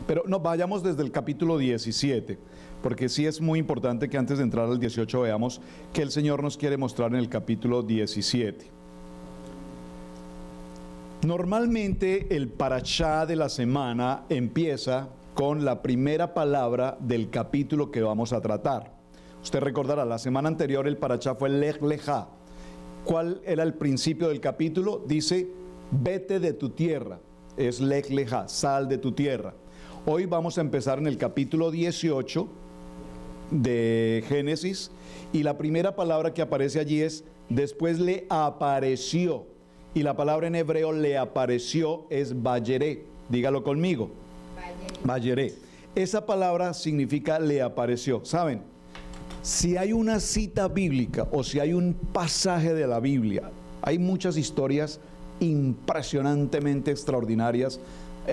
Pero no, vayamos desde el capítulo 17, porque sí es muy importante que antes de entrar al 18 veamos que el Señor nos quiere mostrar en el capítulo 17. Normalmente el parashá de la semana empieza con la primera palabra del capítulo que vamos a tratar. Usted recordará, la semana anterior el parashá fue Lech Lejá. ¿Cuál era el principio del capítulo? Dice, vete de tu tierra. Es Lech Lejá, sal de tu tierra. Hoy vamos a empezar en el capítulo 18 de Génesis, y la primera palabra que aparece allí es, después le apareció, y la palabra en hebreo le apareció es Vayeré. Dígalo conmigo. Vayeré. Esa palabra significa le apareció. ¿Saben? Si hay una cita bíblica o si hay un pasaje de la Biblia, hay muchas historias impresionantemente extraordinarias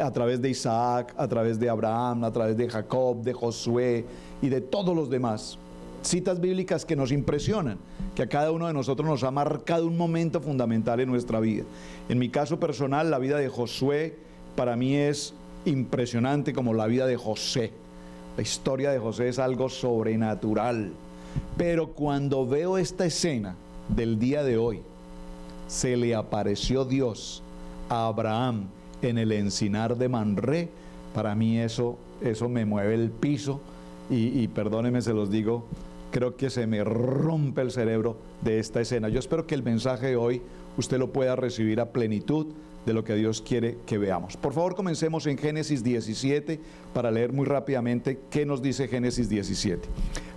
a través de Isaac, a través de Abraham, a través de Jacob, de Josué y de todos los demás. Citas bíblicas que nos impresionan, que a cada uno de nosotros nos ha marcado un momento fundamental en nuestra vida. En mi caso personal, la vida de Josué para mí es impresionante como la vida de José. La historia de José es algo sobrenatural. Pero cuando veo esta escena del día de hoy, se le apareció Dios a Abraham en el encinar de Mamré, para mí eso me mueve el piso y perdónenme, se los digo, creo que se me rompe el cerebro de esta escena. Yo espero que el mensaje de hoy usted lo pueda recibir a plenitud de lo que Dios quiere que veamos. Por favor, comencemos en Génesis 17 para leer muy rápidamente qué nos dice Génesis 17.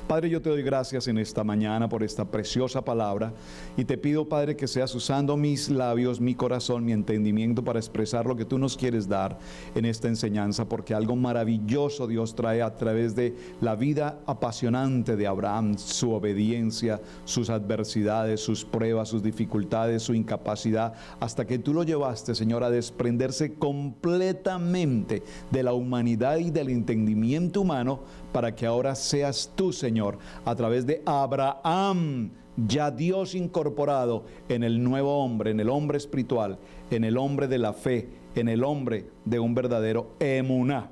Padre, yo te doy gracias en esta mañana por esta preciosa palabra y te pido, Padre, que seas usando mis labios, mi corazón, mi entendimiento para expresar lo que tú nos quieres dar en esta enseñanza, porque algo maravilloso Dios trae a través de la vida apasionante de Abraham, su obediencia, sus adversidades, sus pruebas, sus dificultades, su incapacidad, hasta que tú lo llevaste, Señor, a desprenderse completamente de la humanidad y del entendimiento humano, para que ahora seas tú, Señor, a través de Abraham, ya Dios incorporado en el nuevo hombre, en el hombre espiritual, en el hombre de la fe, en el hombre de un verdadero emuná.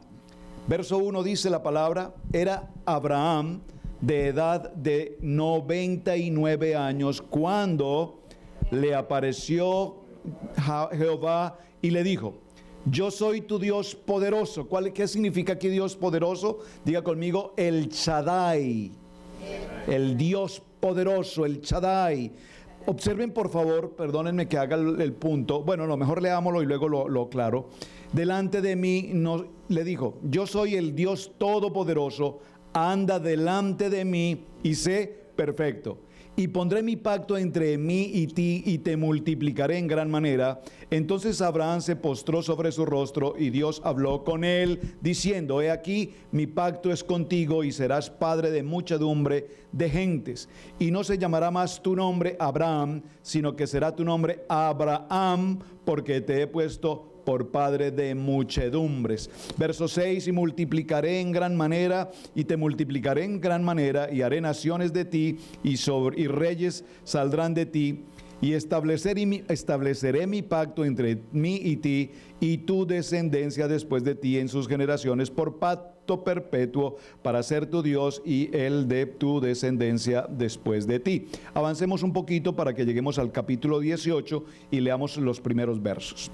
Verso 1 dice la palabra, era Abraham de edad de 99 años cuando le apareció Jehová y le dijo, yo soy tu Dios poderoso. ¿Qué significa aquí Dios poderoso? Diga conmigo, el Shaddai. El Dios poderoso, el Shaddai. Observen por favor, perdónenme que haga el punto. Bueno, no, mejor leámoslo y luego lo aclaro. Delante de mí le dijo, yo soy el Dios todopoderoso, anda delante de mí y sé perfecto. Y pondré mi pacto entre mí y ti y te multiplicaré en gran manera. Entonces Abraham se postró sobre su rostro y Dios habló con él diciendo, he aquí mi pacto es contigo y serás padre de muchedumbre de gentes. Y no se llamará más tu nombre Abraham, sino que será tu nombre Abraham, porque te he puesto por padre de muchedumbres. Verso 6, y multiplicaré en gran manera, y te multiplicaré en gran manera, y haré naciones de ti, y reyes saldrán de ti, y estableceré mi pacto entre mí y ti, y tu descendencia después de ti en sus generaciones, por pacto perpetuo, para ser tu Dios, y el de tu descendencia después de ti. Avancemos un poquito para que lleguemos al capítulo 18, y leamos los primeros versos.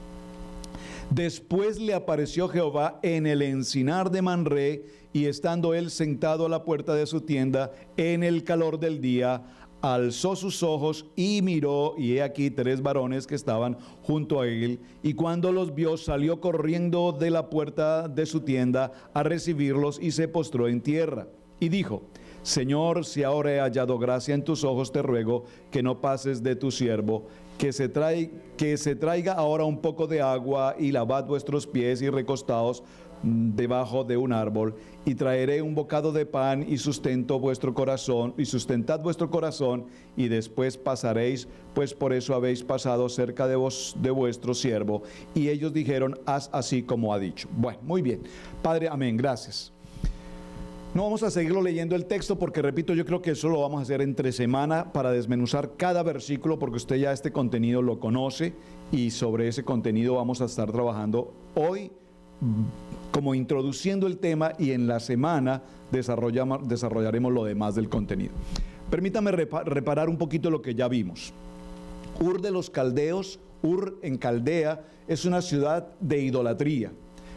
Después le apareció Jehová en el encinar de Mamré, y estando él sentado a la puerta de su tienda en el calor del día, alzó sus ojos y miró, y he aquí 3 varones que estaban junto a él, y cuando los vio salió corriendo de la puerta de su tienda a recibirlos y se postró en tierra y dijo, Señor, si ahora he hallado gracia en tus ojos, te ruego que no pases de tu siervo, que se traiga ahora un poco de agua y lavad vuestros pies y recostaos debajo de un árbol, y traeré un bocado de pan y sustentad vuestro corazón, y después pasaréis, pues por eso habéis pasado cerca de vuestro siervo. Y ellos dijeron, haz así como ha dicho. Bueno, muy bien. Padre, amén, gracias. No vamos a seguirlo leyendo el texto porque, repito, yo creo que eso lo vamos a hacer entre semana para desmenuzar cada versículo, porque usted ya este contenido lo conoce y sobre ese contenido vamos a estar trabajando hoy como introduciendo el tema, y en la semana desarrollaremos lo demás del contenido. Permítame reparar un poquito lo que ya vimos. Ur de los Caldeos, Ur en Caldea, es una ciudad de idolatría.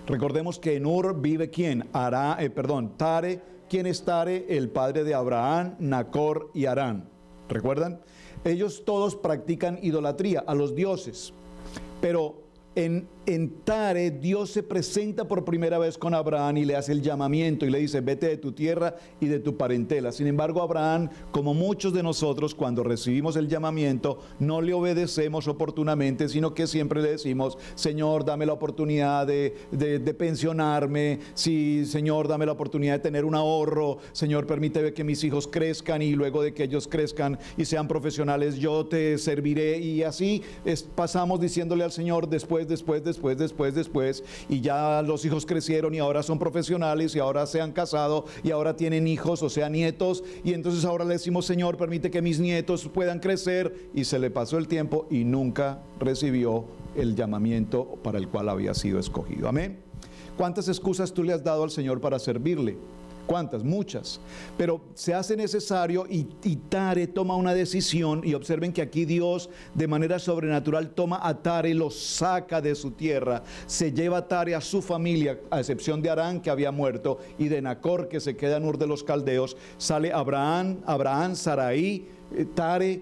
Recordemos que en Ur vive ¿quién? Tare. ¿Quién es Tare? El padre de Abraham, Nacor y Harán. ¿Recuerdan? Ellos todos practican idolatría a los dioses, pero en Tare Dios se presenta por primera vez con Abraham y le hace el llamamiento y le dice: vete de tu tierra y de tu parentela. Sin embargo, Abraham, como muchos de nosotros, cuando recibimos el llamamiento, no le obedecemos oportunamente, sino que siempre le decimos: Señor, dame la oportunidad de pensionarme, sí, Señor, dame la oportunidad de tener un ahorro, Señor, permíteme que mis hijos crezcan, y luego de que ellos crezcan y sean profesionales, yo te serviré. Y así pasamos diciéndole al Señor después, y ya los hijos crecieron y ahora son profesionales y ahora se han casado y ahora tienen hijos, o sea, nietos, y entonces ahora le decimos: Señor, permite que mis nietos puedan crecer, y se le pasó el tiempo y nunca recibió el llamamiento para el cual había sido escogido. Amén. ¿Cuántas excusas tú le has dado al Señor para servirle? ¿Cuántas? Muchas. Pero se hace necesario, y Tare toma una decisión, y observen que aquí Dios de manera sobrenatural toma a Tare, lo saca de su tierra, se lleva a Tare a su familia, a excepción de Harán, que había muerto, y de Nacor, que se queda en Ur de los Caldeos. Sale Abraham, Sarai, Tare,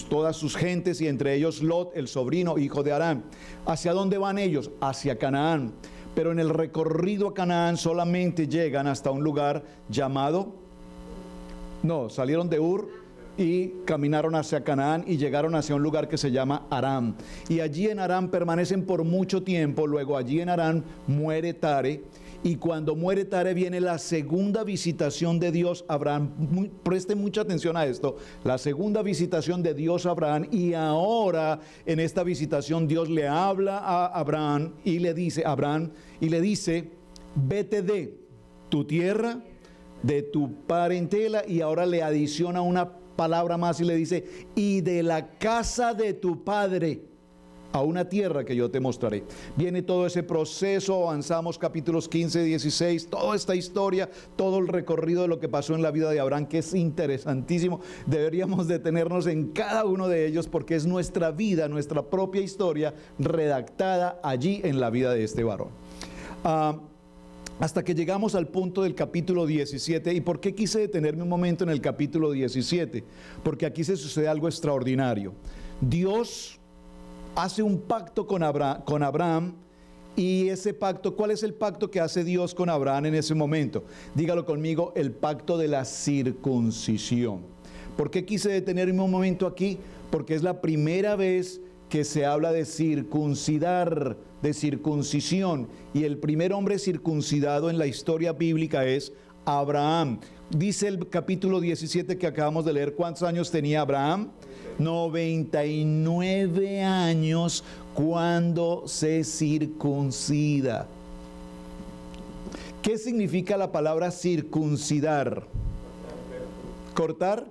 todas sus gentes, y entre ellos Lot, el sobrino, hijo de Harán. ¿Hacia dónde van ellos? Hacia Canaán. Pero en el recorrido a Canaán solamente llegan hasta un lugar llamado, salieron de Ur y caminaron hacia Canaán y llegaron hacia un lugar que se llama Aram. Y allí en Aram permanecen por mucho tiempo. Luego allí en Aram muere Tare. Y cuando muere Tare viene la segunda visitación de Dios a Abraham. Presten mucha atención a esto. La segunda visitación de Dios a Abraham. Y ahora en esta visitación Dios le habla a Abraham y le dice: vete de tu tierra, de tu parentela, y ahora le adiciona una palabra más y le dice: y de la casa de tu padre, a una tierra que yo te mostraré. Viene todo ese proceso, avanzamos capítulos 15, 16, toda esta historia, todo el recorrido de lo que pasó en la vida de Abraham, que es interesantísimo. Deberíamos detenernos en cada uno de ellos, porque es nuestra vida, nuestra propia historia redactada allí en la vida de este varón. Hasta que llegamos al punto del capítulo 17. ¿Y por qué quise detenerme un momento en el capítulo 17? Porque aquí se sucede algo extraordinario. Dios hace un pacto con Abraham, y ese pacto, ¿cuál es el pacto que hace Dios con Abraham en ese momento? Dígalo conmigo: el pacto de la circuncisión. ¿Por qué quise detenerme un momento aquí? Porque es la primera vez que se habla de circuncidar, de circuncisión, y el primer hombre circuncidado en la historia bíblica es Abraham. Dice el capítulo 17 que acabamos de leer, ¿cuántos años tenía Abraham? 99 años cuando se circuncida. ¿Qué significa la palabra circuncidar? ¿Cortar?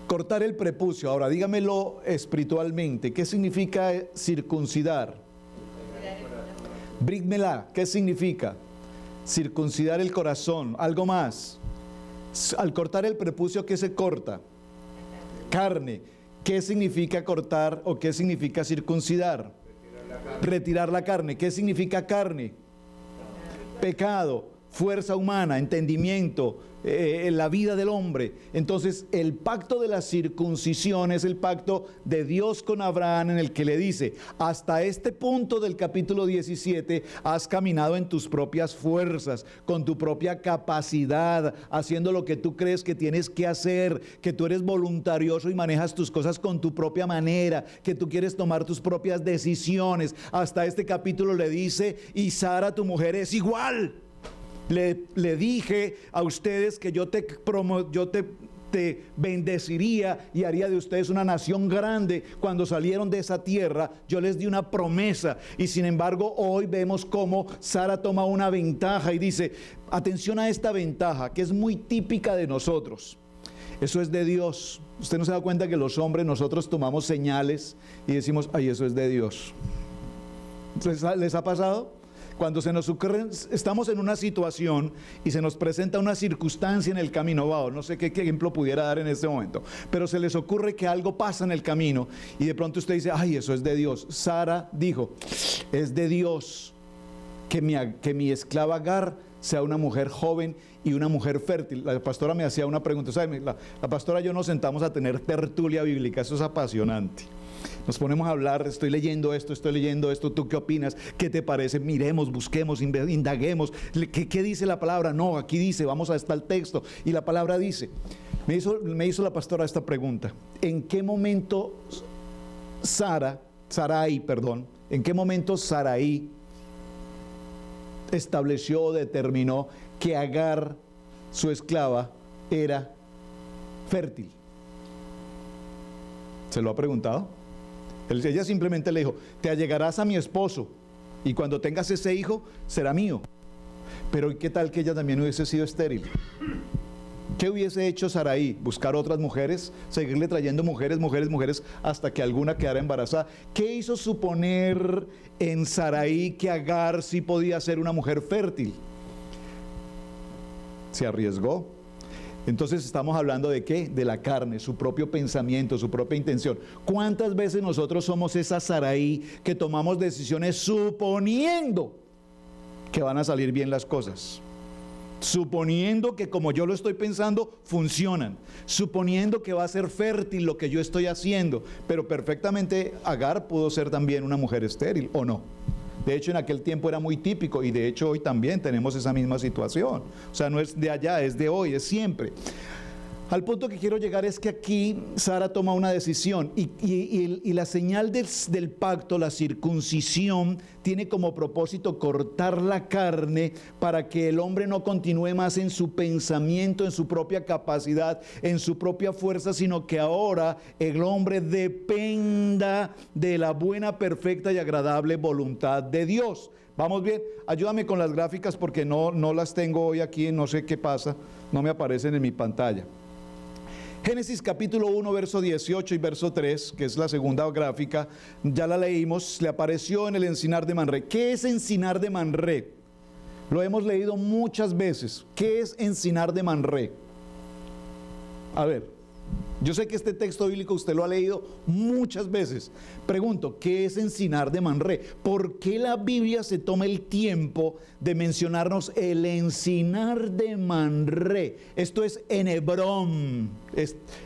Cortar el prepucio. Ahora dígamelo espiritualmente. ¿Qué significa circuncidar? Brit Milá. ¿Qué significa? Circuncidar el corazón. ¿Algo más? Al cortar el prepucio, ¿qué se corta? Carne. ¿Qué significa cortar o qué significa circuncidar? Retirar la carne. ¿Qué significa carne? Pecado, fuerza humana, entendimiento, la vida del hombre. Entonces el pacto de la circuncisión es el pacto de Dios con Abraham, en el que le dice: hasta este punto del capítulo 17 has caminado en tus propias fuerzas, con tu propia capacidad, haciendo lo que tú crees que tienes que hacer, que tú eres voluntarioso y manejas tus cosas con tu propia manera, que tú quieres tomar tus propias decisiones. Hasta este capítulo le dice: y Sara tu mujer es igual. Le dije a ustedes que yo te bendeciría y haría de ustedes una nación grande. Cuando salieron de esa tierra, yo les di una promesa, y sin embargo hoy vemos cómo Sara toma una ventaja y dice: atención a esta ventaja que es muy típica de nosotros. Eso es de Dios. Usted no se da cuenta que los hombres, nosotros tomamos señales y decimos: ay, eso es de Dios. ¿Les ha pasado? Cuando se nos ocurre, estamos en una situación y se nos presenta una circunstancia en el camino, wow, no sé qué ejemplo pudiera dar en este momento, pero se les ocurre que algo pasa en el camino y de pronto usted dice, ay, eso es de Dios. Sara dijo, es de Dios que mi esclava Agar sea una mujer joven y una mujer fértil. La pastora me hacía una pregunta, ¿sabe? La pastora y yo nos sentamos a tener tertulia bíblica, eso es apasionante. Nos ponemos a hablar, estoy leyendo esto, ¿tú qué opinas? ¿Qué te parece? Miremos, busquemos, indaguemos. ¿Qué dice la palabra? No, aquí dice, vamos a estar el texto. Y la palabra dice, me hizo la pastora esta pregunta. ¿En qué momento Sarai estableció o determinó que Agar, su esclava, era fértil? ¿Se lo ha preguntado? Ella simplemente le dijo, te allegarás a mi esposo y cuando tengas ese hijo será mío. Pero ¿qué tal que ella también hubiese sido estéril? ¿Qué hubiese hecho Sarai? ¿Buscar otras mujeres? ¿Seguirle trayendo mujeres hasta que alguna quedara embarazada? ¿Qué hizo suponer en Sarai que Agar sí podía ser una mujer fértil? Se arriesgó. Entonces estamos hablando de ¿qué? De la carne, su propio pensamiento, su propia intención. ¿Cuántas veces nosotros somos esa Sarai que tomamos decisiones suponiendo que van a salir bien las cosas? Suponiendo que como yo lo estoy pensando, funcionan. Suponiendo que va a ser fértil lo que yo estoy haciendo. Pero perfectamente Agar pudo ser también una mujer estéril, ¿o no? De hecho, en aquel tiempo era muy típico y de hecho hoy también tenemos esa misma situación. O sea, no es de allá, es de hoy, es siempre. Al punto que quiero llegar es que aquí Sara toma una decisión y la señal del pacto, la circuncisión, tiene como propósito cortar la carne para que el hombre no continúe más en su pensamiento, en su propia capacidad, en su propia fuerza, sino que ahora el hombre dependa de la buena, perfecta y agradable voluntad de Dios. ¿Vamos bien? Ayúdame con las gráficas porque no las tengo hoy aquí, no sé qué pasa, no me aparecen en mi pantalla. Génesis capítulo 1, verso 18 y verso 3, que es la segunda gráfica, ya la leímos, le apareció en el encinar de Mamré. ¿Qué es encinar de Mamré? Lo hemos leído muchas veces. ¿Qué es encinar de Mamré? A ver, yo sé que este texto bíblico usted lo ha leído muchas veces. Pregunto, ¿qué es encinar de Mamré? ¿Por qué la Biblia se toma el tiempo de mencionarnos el encinar de Mamré? Esto es en Hebrón.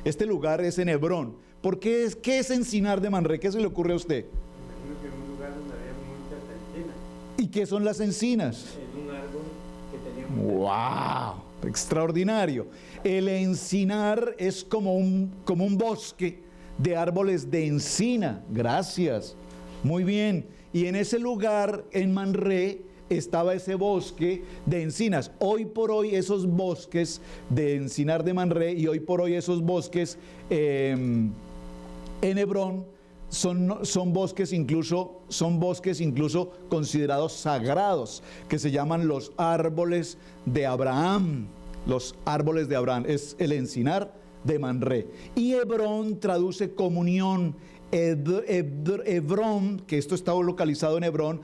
Este lugar es en Hebrón. ¿Qué es encinar de Mamré? ¿Qué se le ocurre a usted? Un lugar donde había muchas encinas. ¿Y qué son las encinas? Es un árbol que tenía muchas. ¡Wow! Extraordinario. El encinar es como un bosque de árboles de encina. Gracias. Muy bien. Y en ese lugar, en Mamré, estaba ese bosque de encinas. Hoy por hoy esos bosques de encinar de Mamré y hoy por hoy esos bosques en Hebrón son bosques incluso considerados sagrados, que se llaman los árboles de Abraham. Los árboles de Abraham es el encinar de Mamré. Y Hebrón traduce comunión. Hebrón, que esto está localizado en Hebrón,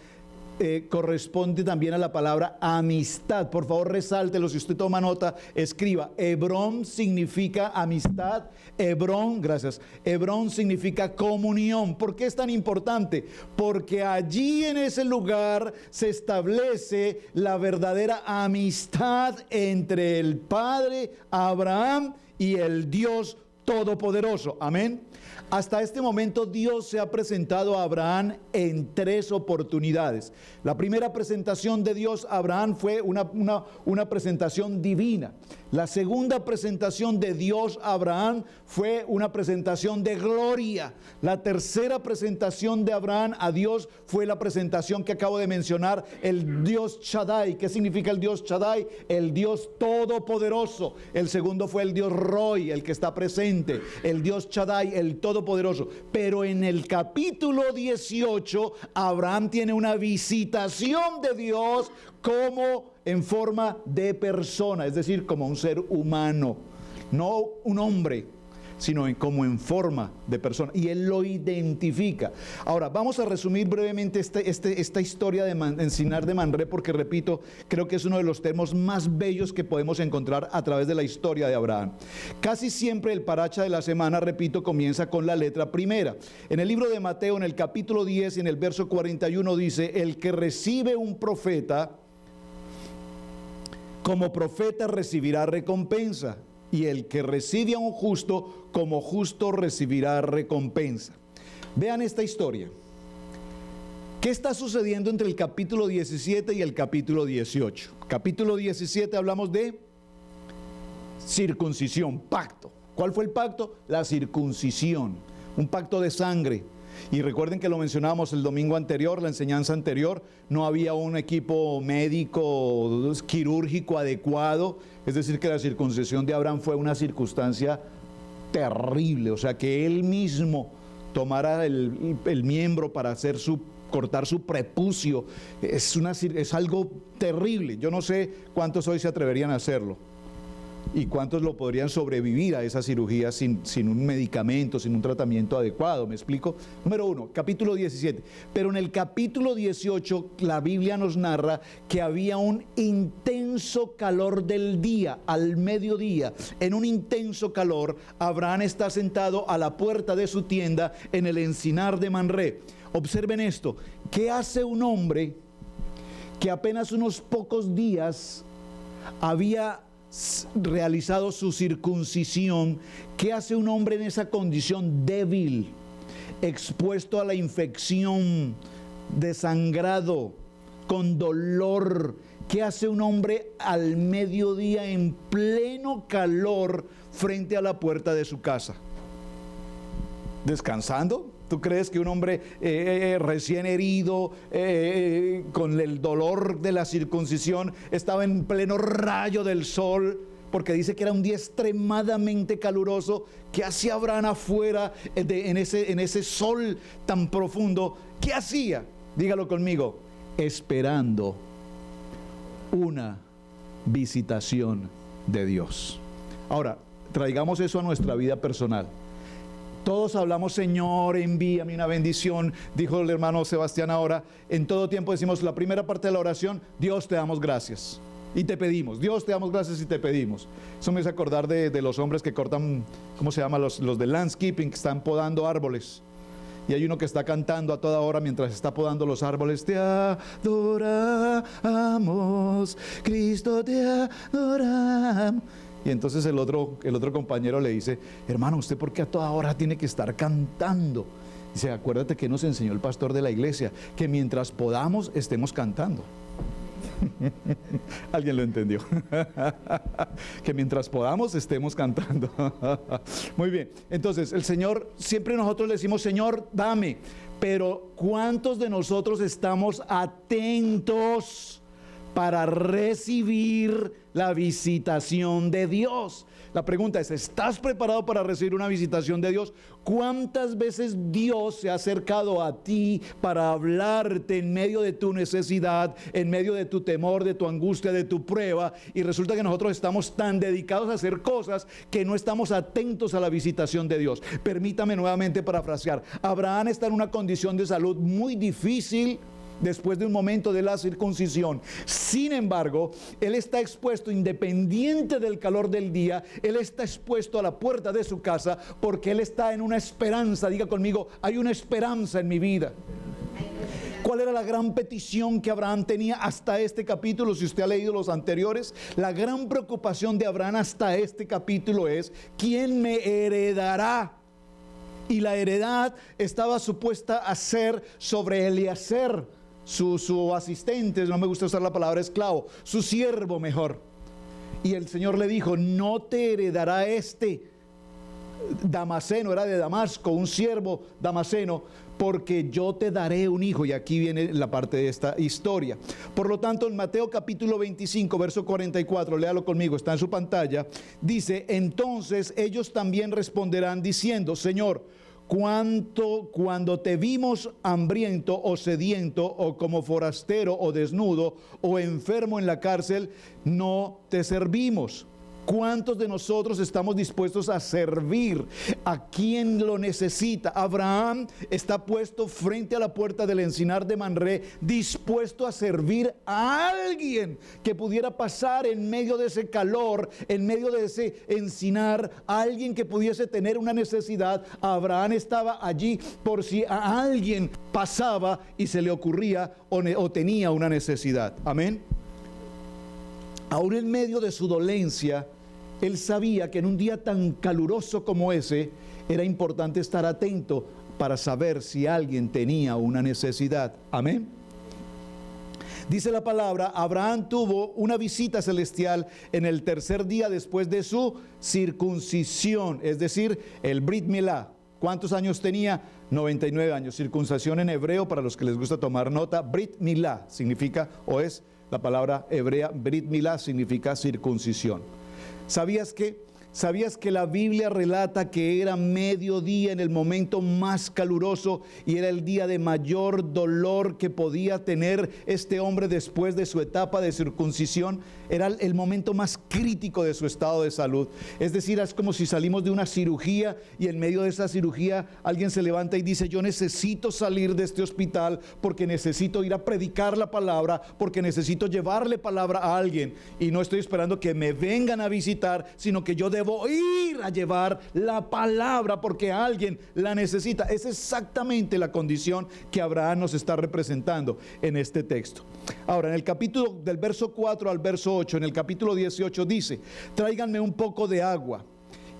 corresponde también a la palabra amistad. Por favor, resáltelo. Si usted toma nota, escriba. Hebrón significa amistad. Hebrón, gracias. Hebrón significa comunión. ¿Por qué es tan importante? Porque allí en ese lugar se establece la verdadera amistad entre el Padre Abraham y el Dios Todopoderoso. Amén. Hasta este momento Dios se ha presentado a Abraham en 3 oportunidades. La primera presentación de Dios a Abraham fue una presentación divina. La segunda presentación de Dios a Abraham fue una presentación de gloria. La tercera presentación de Abraham a Dios fue la presentación que acabo de mencionar, el Dios Shaddai. ¿Qué significa el Dios Shaddai? El Dios Todopoderoso. El segundo fue el Dios Roy, el que está presente. El Dios Shaddai, el Todopoderoso. Pero en el capítulo 18, Abraham tiene una visitación de Dios como en forma de persona, es decir, como un ser humano, no un hombre, sino como en forma de persona. Y Él lo identifica. Ahora, vamos a resumir brevemente esta historia de Sinar de Manré, porque repito, creo que es uno de los temas más bellos que podemos encontrar a través de la historia de Abraham. Casi siempre el paracha de la semana, repito, comienza con la letra primera. En el libro de Mateo, en el capítulo 10 y en el verso 41 dice: el que recibe un profeta, como profeta recibirá recompensa, y el que recibe a un justo, como justo recibirá recompensa. Vean esta historia. ¿Qué está sucediendo entre el capítulo 17 y el capítulo 18? Capítulo 17 hablamos de circuncisión, pacto. ¿Cuál fue el pacto? La circuncisión, un pacto de sangre. Y recuerden que lo mencionábamos el domingo anterior, la enseñanza anterior, no había un equipo médico, quirúrgico adecuado, es decir, que la circuncisión de Abraham fue una circunstancia terrible, o sea, que él mismo tomara el miembro para cortar su prepucio, es algo terrible. Yo no sé cuántos hoy se atreverían a hacerlo. ¿Y cuántos lo podrían sobrevivir a esa cirugía sin un medicamento, sin un tratamiento adecuado? ¿Me explico? Número 1, capítulo 17. Pero en el capítulo 18 la Biblia nos narra que había un intenso calor del día, al mediodía. En un intenso calor, Abraham está sentado a la puerta de su tienda en el encinar de Manré. Observen esto. ¿Qué hace un hombre que apenas unos pocos días había realizado su circuncisión? ¿Qué hace un hombre en esa condición débil, expuesto a la infección, desangrado, con dolor? ¿Qué hace un hombre al mediodía en pleno calor frente a la puerta de su casa? ¿Descansando? ¿Tú crees que un hombre recién herido, con el dolor de la circuncisión, estaba en pleno rayo del sol? Porque dice que era un día extremadamente caluroso. ¿Qué hacía Abraham afuera en ese sol tan profundo? ¿Qué hacía? Dígalo conmigo. Esperando una visitación de Dios. Ahora, traigamos eso a nuestra vida personal. Todos hablamos: Señor, envíame una bendición. Dijo el hermano Sebastián ahora, en todo tiempo decimos la primera parte de la oración: Dios, te damos gracias y te pedimos. Dios, te damos gracias y te pedimos. Eso me hace acordar de los hombres que cortan, ¿cómo se llama? Los de landscaping, que están podando árboles. Y hay uno que está cantando a toda hora mientras está podando los árboles: te adoramos, Cristo, te adoramos. Y entonces el otro compañero le dice: hermano, ¿usted por qué a toda hora tiene que estar cantando? Dice: acuérdate que nos enseñó el pastor de la iglesia, que mientras podamos estemos cantando. ¿Alguien lo entendió? Que mientras podamos estemos cantando. Muy bien, entonces el Señor, siempre nosotros le decimos: Señor, dame. Pero ¿cuántos de nosotros estamos atentos para recibir la visitación de Dios? La pregunta es: ¿estás preparado para recibir una visitación de Dios? ¿Cuántas veces Dios se ha acercado a ti para hablarte en medio de tu necesidad, en medio de tu temor, de tu angustia, de tu prueba? Y resulta que nosotros estamos tan dedicados a hacer cosas que no estamos atentos a la visitación de Dios. Permítame nuevamente parafrasear. Abraham está en una condición de salud muy difícil después de un momento de la circuncisión. Sin embargo, él está expuesto, independiente del calor del día, él está expuesto a la puerta de su casa, porque él está en una esperanza. Diga conmigo: hay una esperanza en mi vida. ¿Cuál era la gran petición que Abraham tenía hasta este capítulo? Si usted ha leído los anteriores, la gran preocupación de Abraham hasta este capítulo es: ¿quién me heredará? Y la heredad estaba supuesta a ser sobre Eliezer, su asistente. No me gusta usar la palabra esclavo, su siervo mejor. Y el Señor le dijo: no te heredará Damaseno, era de Damasco, un siervo damaseno, porque yo te daré un hijo. Y aquí viene la parte de esta historia. Por lo tanto, en Mateo capítulo 25, verso 44, léalo conmigo, está en su pantalla, dice: entonces ellos también responderán diciendo: Señor, cuando te vimos hambriento o sediento, o como forastero o desnudo, o enfermo en la cárcel, no te servimos. ¿Cuántos de nosotros estamos dispuestos a servir a quien lo necesita? Abraham está puesto frente a la puerta del encinar de Mamre, dispuesto a servir a alguien que pudiera pasar en medio de ese calor, en medio de ese encinar, a alguien que pudiese tener una necesidad. Abraham estaba allí por si a alguien pasaba y se le ocurría o tenía una necesidad. Amén. Aún en medio de su dolencia, él sabía que en un día tan caluroso como ese, era importante estar atento para saber si alguien tenía una necesidad. Amén. Dice la palabra, Abraham tuvo una visita celestial en el tercer día después de su circuncisión, es decir, el Brit Milá. ¿Cuántos años tenía? 99 años. Circuncisión en hebreo, para los que les gusta tomar nota, Brit Milá significa, o es la palabra hebrea, Brit Milá significa circuncisión. ¿Sabías que la Biblia relata que era mediodía en el momento más caluroso y era el día de mayor dolor que podía tener este hombre después de su etapa de circuncisión? Era el momento más crítico de su estado de salud. Es decir, es como si salimos de una cirugía y en medio de esa cirugía alguien se levanta y dice: yo necesito salir de este hospital porque necesito ir a predicar la palabra, porque necesito llevarle palabra a alguien, y no estoy esperando que me vengan a visitar, sino que yo debo ir a llevar la palabra porque alguien la necesita. Es exactamente la condición que Abraham nos está representando en este texto. Ahora, en el capítulo del verso 4 al verso 8, en el capítulo 18 dice: tráiganme un poco de agua.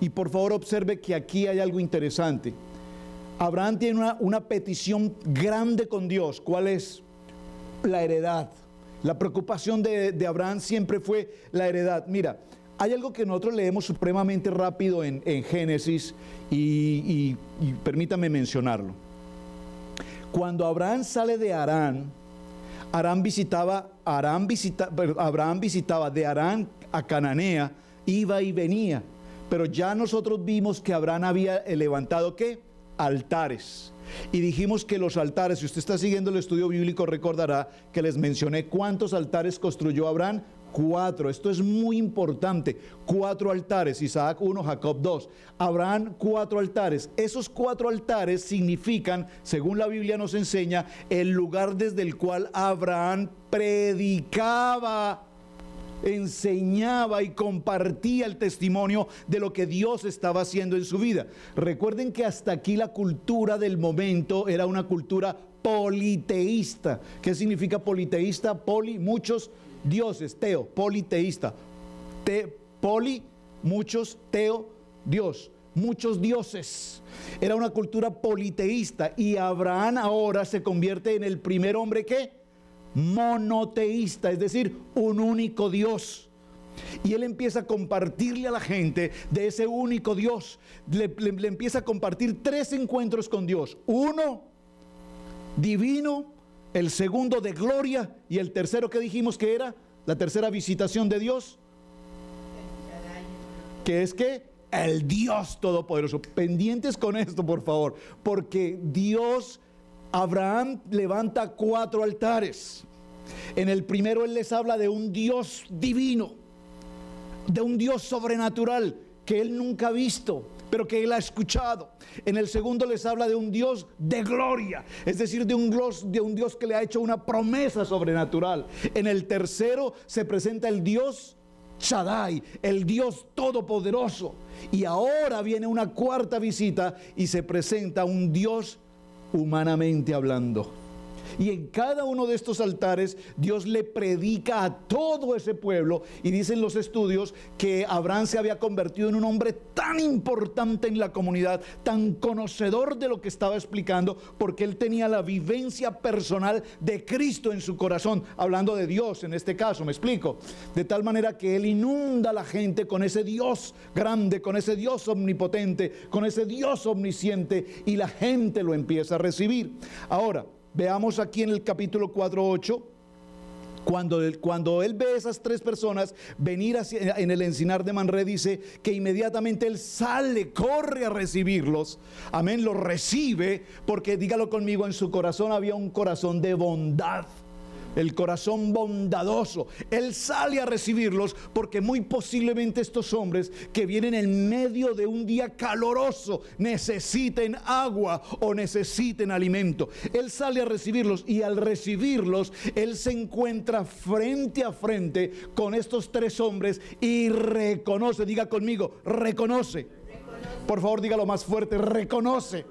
Y por favor observe que aquí hay algo interesante. Abraham tiene una petición grande con Dios. ¿Cuál es? La heredad. La preocupación de Abraham siempre fue la heredad. Mira, hay algo que nosotros leemos supremamente rápido en Génesis y permítame mencionarlo. Cuando Abraham sale de Harán, Abraham visitaba de Harán a Cananea, iba y venía. Pero ya nosotros vimos que Abraham había levantado ¿qué? Altares. Y dijimos que los altares, si usted está siguiendo el estudio bíblico, recordará que les mencioné cuántos altares construyó Abraham. 4. Esto es muy importante. 4 altares. Isaac 1, Jacob 2. Abraham 4 altares. Esos 4 altares significan, según la Biblia nos enseña, el lugar desde el cual Abraham predicaba, enseñaba y compartía el testimonio de lo que Dios estaba haciendo en su vida. Recuerden que hasta aquí la cultura del momento era una cultura politeísta. ¿Qué significa politeísta? Poli, muchos dioses, teo, politeísta. Poli, muchos, teo, Dios, muchos dioses. Era una cultura politeísta, y Abraham ahora se convierte en el primer hombre que monoteísta, es decir, un único Dios. Y él empieza a compartirle a la gente de ese único Dios. Le empieza a compartir 3 encuentros con Dios: uno divino, el segundo de gloria, y el tercero que dijimos que era la tercera visitación de Dios, que es que el Dios Todopoderoso. Pendientes con esto, por favor, porque Abraham levanta 4 altares. En el primero él les habla de un Dios divino, de un Dios sobrenatural que él nunca ha visto, pero que él ha escuchado. En el segundo les habla de un Dios de gloria, es decir, de un Dios que le ha hecho una promesa sobrenatural. En el tercero se presenta el Dios Shaddai, el Dios todopoderoso. Y ahora viene una cuarta visita y se presenta un Dios humanamente hablando. Y en cada uno de estos altares Dios le predica a todo ese pueblo, y dicen los estudios que Abraham se había convertido en un hombre tan importante en la comunidad, tan conocedor de lo que estaba explicando, porque él tenía la vivencia personal de Cristo en su corazón, hablando de Dios en este caso, me explico, de tal manera que él inunda a la gente con ese Dios grande, con ese Dios omnipotente, con ese Dios omnisciente, y la gente lo empieza a recibir. Ahora, veamos aquí en el capítulo 4:8, cuando él ve a esas 3 personas venir en el encinar de Mamre, dice que inmediatamente él sale, corre a recibirlos. Amén, los recibe, porque dígalo conmigo, en su corazón había un corazón de bondad. el corazón bondadoso. Él sale a recibirlos porque muy posiblemente estos hombres que vienen en medio de un día caloroso necesiten agua o necesiten alimento. Él sale a recibirlos y al recibirlos, él se encuentra frente a frente con estos tres hombres y reconoce, diga conmigo, reconoce. Por favor, dígalo más fuerte, reconoce.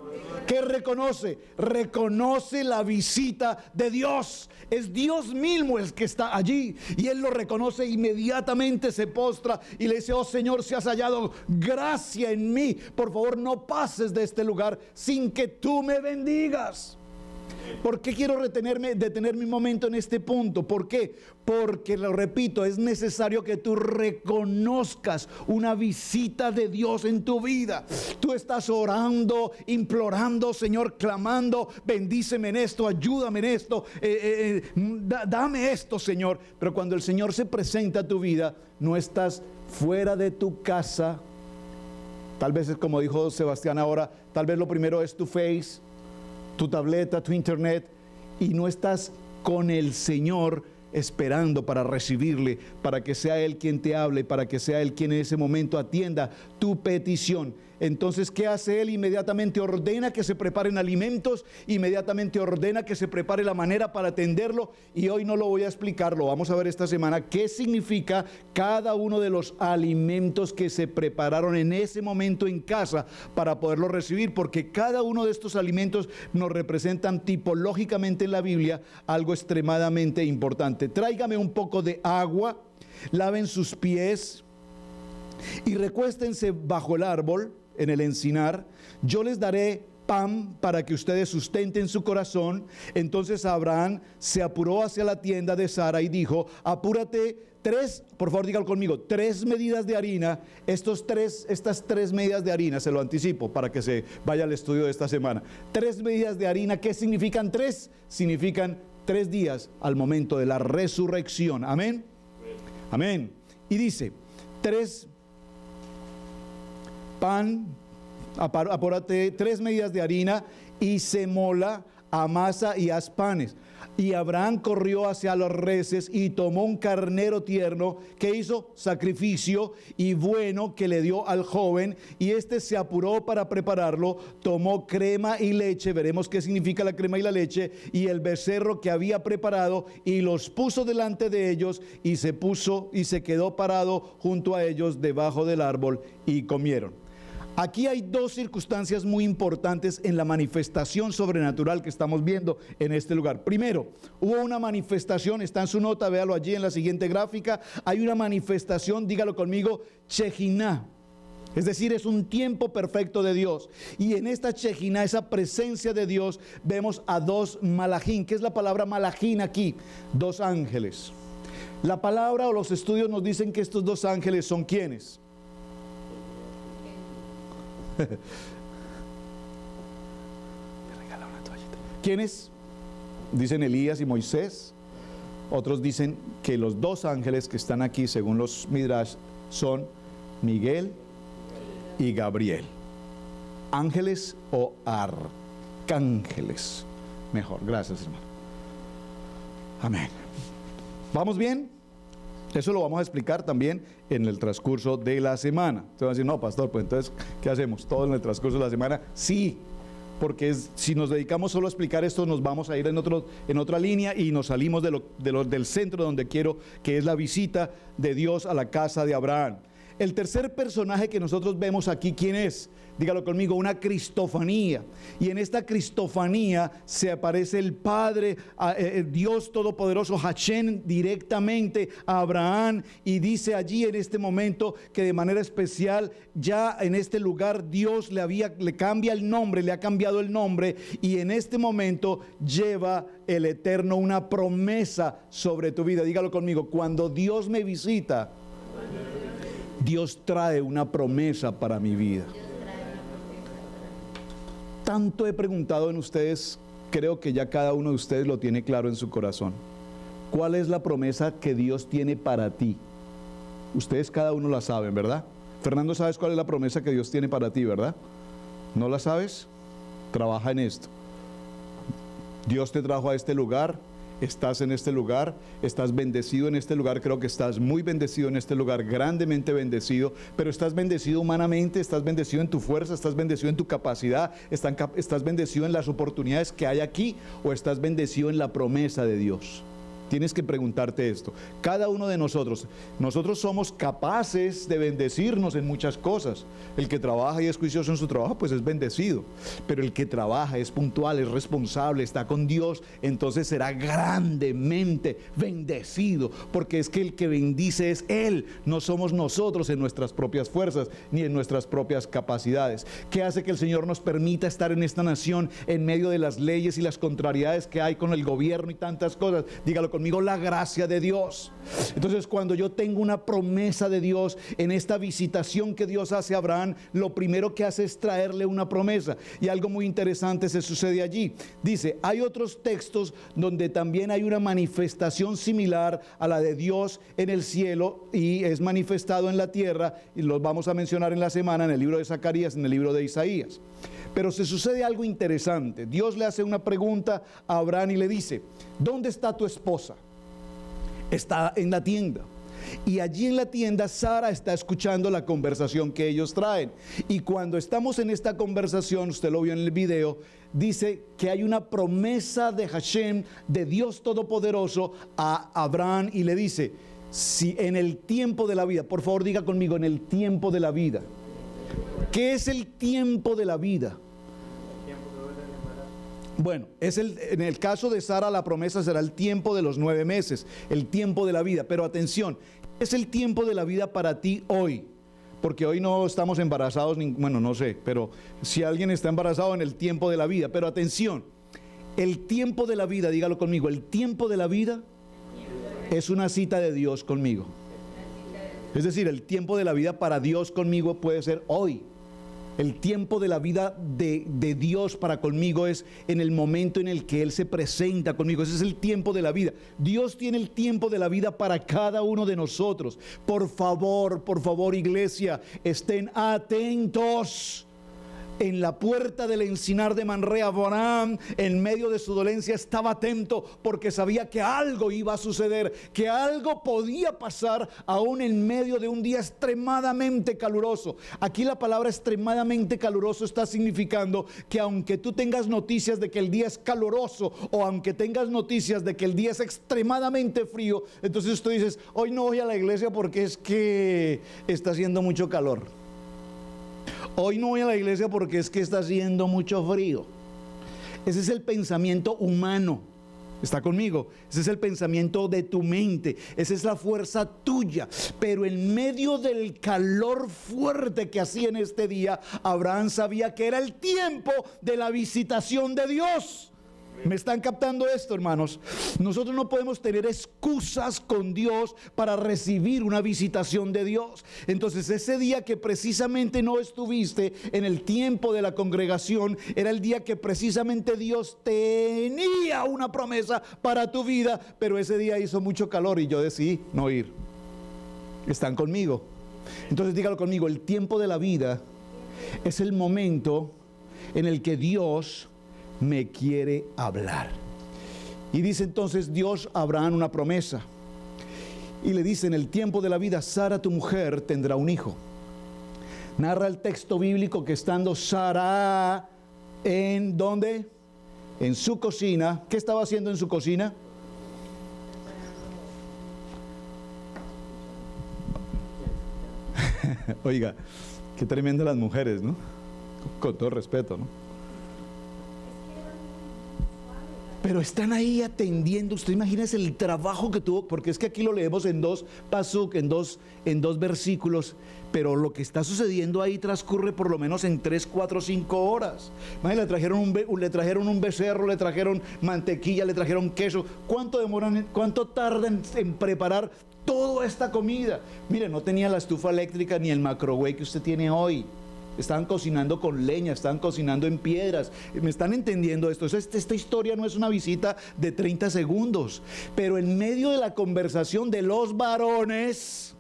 ¿Qué reconoce? Reconoce la visita de Dios. Es Dios mismo el que está allí. Y él lo reconoce, inmediatamente se postra y le dice: oh Señor, si has hallado gracia en mí, por favor no pases de este lugar sin que tú me bendigas. ¿Por qué quiero detenerme un momento en este punto? ¿Por qué? Porque, lo repito, es necesario que tú reconozcas una visita de Dios en tu vida. Tú estás orando, implorando, Señor, clamando: bendíceme en esto, ayúdame en esto, dame esto, Señor. Pero cuando el Señor se presenta a tu vida, no estás fuera de tu casa. Tal vez es como dijo Sebastián ahora, tal vez lo primero es tu Face, tu tableta, tu internet, y no estás con el Señor esperando para recibirle, para que sea Él quien te hable, para que sea Él quien en ese momento atienda tu petición. Entonces, ¿qué hace Él? Inmediatamente ordena que se preparen alimentos, inmediatamente ordena que se prepare la manera para atenderlo, y hoy no lo voy a explicar, lo vamos a ver esta semana, qué significa cada uno de los alimentos que se prepararon en ese momento en casa para poderlo recibir, porque cada uno de estos alimentos nos representan tipológicamente en la Biblia algo extremadamente importante. Tráigame un poco de agua, laven sus pies y recuéstense bajo el árbol, en el encinar. Yo les daré pan para que ustedes sustenten su corazón. Entonces Abraham se apuró hacia la tienda de Sara y dijo: apúrate, por favor dígalo conmigo, 3 medidas de harina. Estas tres medidas de harina, se lo anticipo para que se vaya al estudio de esta semana. 3 medidas de harina, ¿qué significan 3? Significan 3 días al momento de la resurrección. Amén. Amén. Y dice: 3 pan, apórate, 3 medidas de harina, y semola, amasa y haz panes. Y Abraham corrió hacia los reses y tomó un carnero tierno que hizo sacrificio y bueno, que le dio al joven, y este se apuró para prepararlo. Tomó crema y leche, veremos qué significa la crema y la leche, y el becerro que había preparado, y los puso delante de ellos, y se quedó parado junto a ellos debajo del árbol, y comieron. Aquí hay 2 circunstancias muy importantes en la manifestación sobrenatural que estamos viendo en este lugar. Primero, hubo una manifestación, está en su nota, véalo allí en la siguiente gráfica. Hay una manifestación, dígalo conmigo, Shekinah. Es decir, es un tiempo perfecto de Dios. Y en esta Shekinah, esa presencia de Dios, vemos a 2 malachim. ¿Qué es la palabra malachim aquí? 2 ángeles. La palabra o los estudios nos dicen que estos 2 ángeles son ¿quiénes? ¿Quiénes? Dicen Elías y Moisés. Otros dicen que los 2 ángeles que están aquí, según los Midrash, son Miguel y Gabriel. Ángeles o arcángeles. Mejor, gracias, hermano. Amén. ¿Vamos bien? Eso lo vamos a explicar también en el transcurso de la semana. Usted va a decir: no, pastor, pues entonces, ¿qué hacemos? ¿Todo en el transcurso de la semana? Sí, porque si nos dedicamos solo a explicar esto, nos vamos a ir en otra línea y nos salimos del centro donde quiero, que es la visita de Dios a la casa de Abraham. El tercer personaje que nosotros vemos aquí, ¿quién es? Dígalo conmigo, una cristofanía. Y en esta cristofanía se aparece el Padre, Dios Todopoderoso, Hashem, directamente a Abraham, y dice allí en este momento que de manera especial ya en este lugar Dios le cambia el nombre, le ha cambiado el nombre, y en este momento lleva el Eterno una promesa sobre tu vida. Dígalo conmigo, cuando Dios me visita, Dios trae una promesa para mi vida. Tanto he preguntado en ustedes, creo que ya cada uno de ustedes lo tiene claro en su corazón. ¿Cuál es la promesa que Dios tiene para ti? Ustedes cada uno la saben, ¿verdad? Fernando, ¿sabes cuál es la promesa que Dios tiene para ti, verdad? ¿No la sabes? Trabaja en esto. Dios te trajo a este lugar, estás en este lugar, estás bendecido en este lugar, creo que estás muy bendecido en este lugar, grandemente bendecido, pero estás bendecido humanamente, estás bendecido en tu fuerza, estás bendecido en tu capacidad, estás bendecido en las oportunidades que hay aquí, o estás bendecido en la promesa de Dios. Tienes que preguntarte esto. Cada uno de nosotros somos capaces de bendecirnos en muchas cosas. El que trabaja y es juicioso en su trabajo, pues es bendecido. Pero el que trabaja, es puntual, es responsable, está con Dios, entonces será grandemente bendecido. Porque es que el que bendice es Él, no somos nosotros en nuestras propias fuerzas, ni en nuestras propias capacidades. ¿Qué hace que el Señor nos permita estar en esta nación en medio de las leyes y las contrariedades que hay con el gobierno y tantas cosas? Dígalo conmigo, la gracia de Dios. Entonces, cuando yo tengo una promesa de Dios en esta visitación que Dios hace a Abraham, lo primero que hace es traerle una promesa, y algo muy interesante se sucede allí. Dice, hay otros textos donde también hay una manifestación similar a la de Dios en el cielo, y es manifestado en la tierra, y los vamos a mencionar en la semana en el libro de Zacarías, en el libro de Isaías. Pero se sucede algo interesante. Dios le hace una pregunta a Abraham y le dice, ¿dónde está tu esposa? Está en la tienda. Y allí en la tienda Sara está escuchando la conversación que ellos traen. Y cuando estamos en esta conversación, usted lo vio en el video, dice que hay una promesa de Hashem, de Dios Todopoderoso, a Abraham, y le dice, si en el tiempo de la vida, por favor diga conmigo, en el tiempo de la vida. ¿Qué es el tiempo de la vida? Bueno, en el caso de Sara la promesa será el tiempo de los 9 meses, el tiempo de la vida. Pero atención, es el tiempo de la vida para ti hoy, porque hoy no estamos embarazados, bueno, no sé, pero si alguien está embarazado, en el tiempo de la vida. Pero atención, el tiempo de la vida, dígalo conmigo, el tiempo de la vida es una cita de Dios conmigo. Es decir, el tiempo de la vida para Dios conmigo puede ser hoy. El tiempo de la vida de Dios para conmigo es en el momento en el que Él se presenta conmigo. Ese es el tiempo de la vida. Dios tiene el tiempo de la vida para cada uno de nosotros. Por favor, iglesia, estén atentos. En la puerta del encinar de Manre, Abraham, en medio de su dolencia, estaba atento, porque sabía que algo iba a suceder, que algo podía pasar aún en medio de un día extremadamente caluroso. Aquí la palabra extremadamente caluroso está significando que aunque tú tengas noticias de que el día es caluroso, o aunque tengas noticias de que el día es extremadamente frío, entonces tú dices, hoy no voy a la iglesia porque es que está haciendo mucho calor. Hoy no voy a la iglesia porque es que está haciendo mucho frío. Ese es el pensamiento humano. ¿Está conmigo? Ese es el pensamiento de tu mente. Esa es la fuerza tuya. Pero en medio del calor fuerte que hacía en este día, Abraham sabía que era el tiempo de la visitación de Dios. ¿Me están captando esto, hermanos? Nosotros no podemos tener excusas con Dios para recibir una visitación de Dios. Entonces, ese día que precisamente no estuviste en el tiempo de la congregación, era el día que precisamente Dios tenía una promesa para tu vida, pero ese día hizo mucho calor y yo decidí no ir. ¿Están conmigo? Entonces, dígalo conmigo, el tiempo de la vida es el momento en el que Dios me quiere hablar. Y dice entonces Dios a Abraham una promesa, y le dice, en el tiempo de la vida, Sara tu mujer tendrá un hijo. Narra el texto bíblico que estando Sara en ¿dónde? En su cocina. ¿Qué estaba haciendo en su cocina? Oiga, qué tremendo las mujeres, ¿no? Con todo respeto, ¿no? Pero están ahí atendiendo. Usted imagínese el trabajo que tuvo, porque es que aquí lo leemos en dos pasuk, en dos versículos, pero lo que está sucediendo ahí transcurre por lo menos en 3, 4, 5 horas. Imagínese, le trajeron un becerro, le trajeron mantequilla, le trajeron queso. ¿Cuánto tardan en preparar toda esta comida? Mire, no tenía la estufa eléctrica ni el microwave que usted tiene hoy. Estaban cocinando con leña, estaban cocinando en piedras. ¿Me están entendiendo esto? Esta historia no es una visita de 30 segundos. Pero en medio de la conversación de los varones,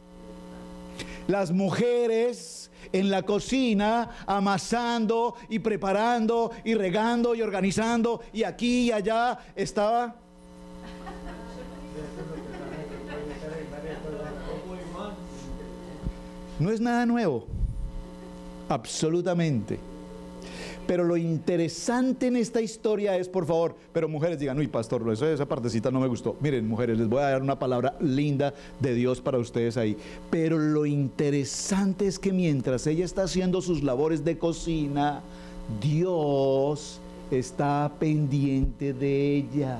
las mujeres en la cocina, amasando y preparando y regando y organizando, y aquí y allá estaba No es nada nuevo, absolutamente. Pero lo interesante en esta historia es, por favor, pero mujeres digan, uy, pastor, esa partecita no me gustó. Miren, mujeres, les voy a dar una palabra linda de Dios para ustedes ahí. Pero lo interesante es que mientras ella está haciendo sus labores de cocina, Dios está pendiente de ella.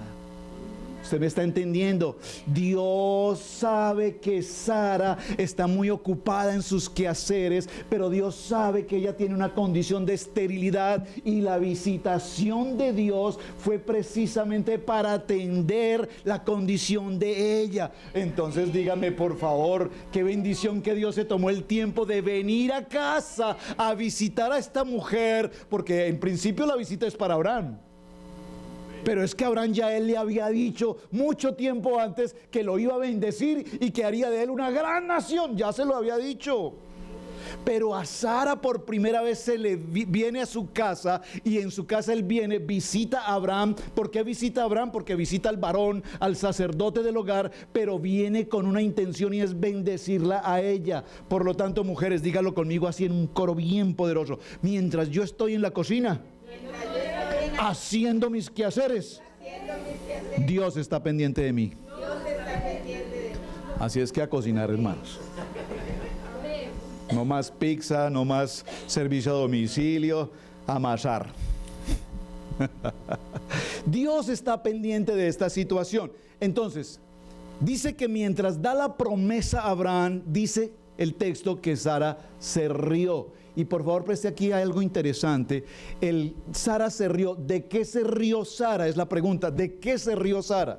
¿Usted me está entendiendo? Dios sabe que Sara está muy ocupada en sus quehaceres, pero Dios sabe que ella tiene una condición de esterilidad, y la visitación de Dios fue precisamente para atender la condición de ella. Entonces dígame, por favor, qué bendición que Dios se tomó el tiempo de venir a casa a visitar a esta mujer, porque en principio la visita es para Abraham. Pero es que Abraham ya él le había dicho mucho tiempo antes que lo iba a bendecir y que haría de él una gran nación. Ya se lo había dicho. Pero a Sara por primera vez se le viene a su casa, y en su casa él viene, visita a Abraham. ¿Por qué visita a Abraham? Porque visita al varón, al sacerdote del hogar, pero viene con una intención, y es bendecirla a ella. Por lo tanto, mujeres, dígalo conmigo así en un coro bien poderoso: mientras yo estoy en la cocina haciendo mis quehaceres, Dios está pendiente de mí. Así es que a cocinar, hermanos. No más pizza, no más servicio a domicilio, amasar. Dios está pendiente de esta situación. Entonces, dice que mientras da la promesa a Abraham, dice el texto que Sara se rió. Y por favor, preste aquí algo interesante. Sara se rió. ¿De qué se rió Sara? Es la pregunta. ¿De qué se rió Sara?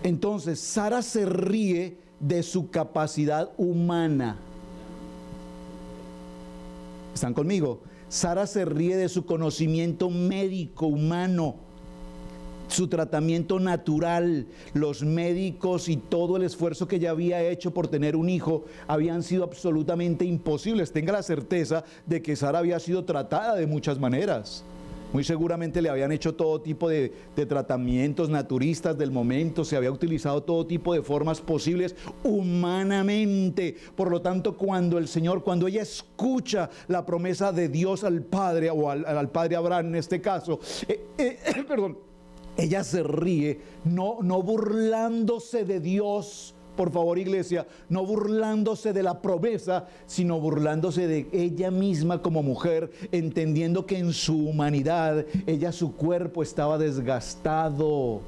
Entonces, Sara se ríe de su capacidad humana. ¿Están conmigo? Sara se ríe de su conocimiento médico humano, su tratamiento natural. Los médicos y todo el esfuerzo que ella había hecho por tener un hijo habían sido absolutamente imposibles. Tenga la certeza de que Sara había sido tratada de muchas maneras. Muy seguramente le habían hecho todo tipo de tratamientos naturistas del momento. Se había utilizado todo tipo de formas posibles humanamente. Por lo tanto, cuando ella escucha la promesa de Dios al Padre, o al Padre Abraham en este caso, perdón, ella se ríe, no burlándose de Dios, por favor, iglesia, no burlándose de la promesa, sino burlándose de ella misma como mujer, entendiendo que en su humanidad, su cuerpo estaba desgastado.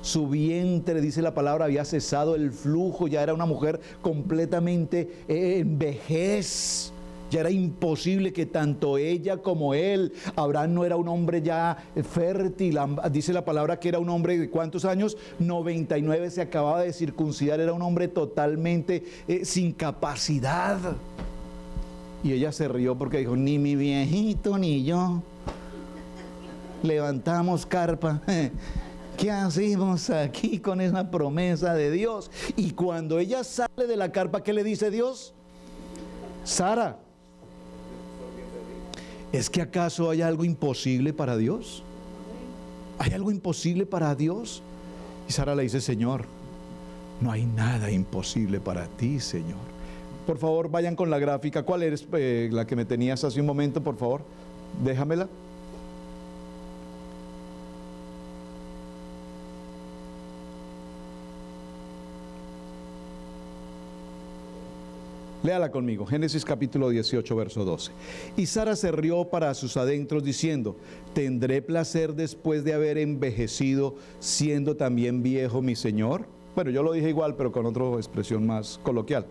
Su vientre, dice la palabra, había cesado el flujo, ya era una mujer completamente en vejez. Ya era imposible que tanto ella como él, Abraham no era un hombre ya fértil, dice la palabra que era un hombre de ¿cuántos años? 99, se acababa de circuncidar, era un hombre totalmente sin capacidad. Y ella se rió porque dijo: ni mi viejito ni yo levantamos carpa. ¿Qué hacemos aquí con esa promesa de Dios? Y cuando ella sale de la carpa, ¿qué le dice Dios? Sara, ¿es que acaso hay algo imposible para Dios? ¿Hay algo imposible para Dios? Y Sara le dice: Señor, no hay nada imposible para ti, Señor. Por favor, vayan con la gráfica. ¿Cuál es la que me tenías hace un momento, por favor? Déjamela. Léala conmigo, Génesis capítulo 18, verso 12. Y Sara se rió para sus adentros diciendo: ¿tendré placer después de haber envejecido, siendo también viejo mi Señor? Bueno, yo lo dije igual, pero con otra expresión más coloquial.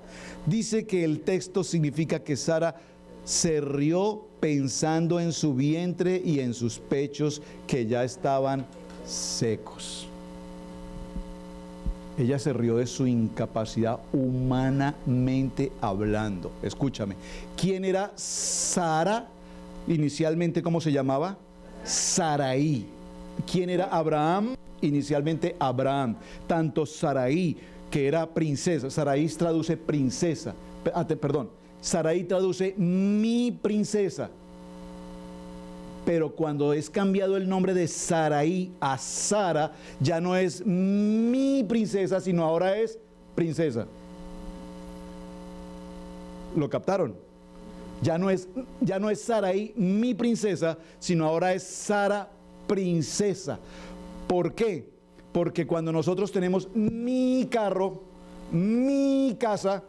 Dice que el texto significa que Sara se rió pensando en su vientre y en sus pechos, que ya estaban secos. Ella se rió de su incapacidad humanamente hablando. Escúchame, ¿quién era Sara? Inicialmente, ¿cómo se llamaba? Sarai. ¿Quién era Abraham? Inicialmente Abraham. Tanto Sarai, que era princesa. Sarai traduce princesa. Perdón, Sarai traduce mi princesa. Pero cuando es cambiado el nombre de Saraí a Sara, ya no es mi princesa, sino ahora es princesa. ¿Lo captaron? Ya no es Saraí, mi princesa, sino ahora es Sara, princesa. ¿Por qué? Porque cuando nosotros tenemos mi carro, mi casa,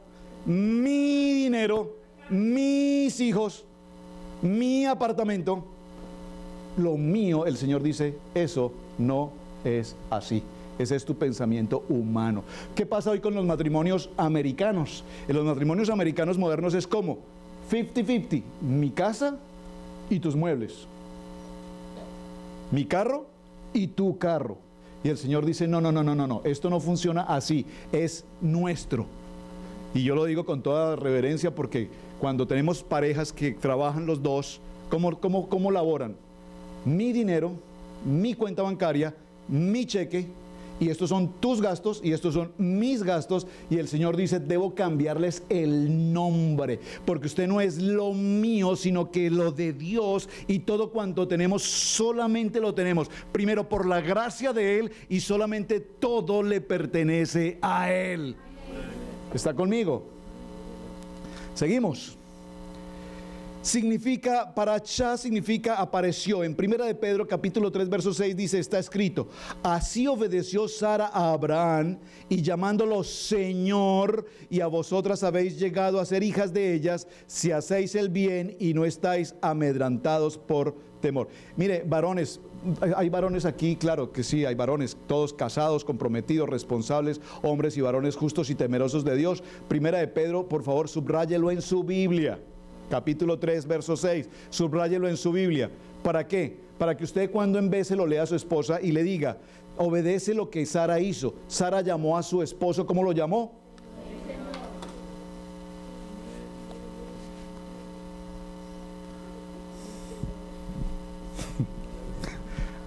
mi dinero, mis hijos, mi apartamento, lo mío, el Señor dice, eso no es así. Ese es tu pensamiento humano. ¿Qué pasa hoy con los matrimonios americanos? En los matrimonios americanos modernos es como 50-50, mi casa y tus muebles, mi carro y tu carro. Y el Señor dice, no, esto no funciona así, es nuestro. Y yo lo digo con toda reverencia porque cuando tenemos parejas que trabajan los dos, ¿cómo laboran? Mi dinero, mi cuenta bancaria, mi cheque, y estos son tus gastos y estos son mis gastos, y el Señor dice, debo cambiarles el nombre, porque usted no es lo mío, sino que lo de Dios, y todo cuanto tenemos solamente lo tenemos primero por la gracia de Él, y solamente todo le pertenece a Él. ¿Está conmigo? Seguimos. Significa, parachá significa apareció. En 1 de Pedro capítulo 3 verso 6 dice, está escrito, así obedeció Sara a Abraham, y llamándolo Señor, y a vosotras habéis llegado a ser hijas de ellas, si hacéis el bien y no estáis amedrantados por temor. Mire, varones, hay varones aquí, claro que sí, hay varones, todos casados, comprometidos, responsables, hombres y varones justos y temerosos de Dios. 1 de Pedro, por favor, subráyelo en su Biblia. Capítulo 3, verso 6, subráyelo en su Biblia. ¿Para qué? Para que usted cuando en vez se lo lea a su esposa y le diga, obedece lo que Sara hizo. Sara llamó a su esposo, ¿cómo lo llamó?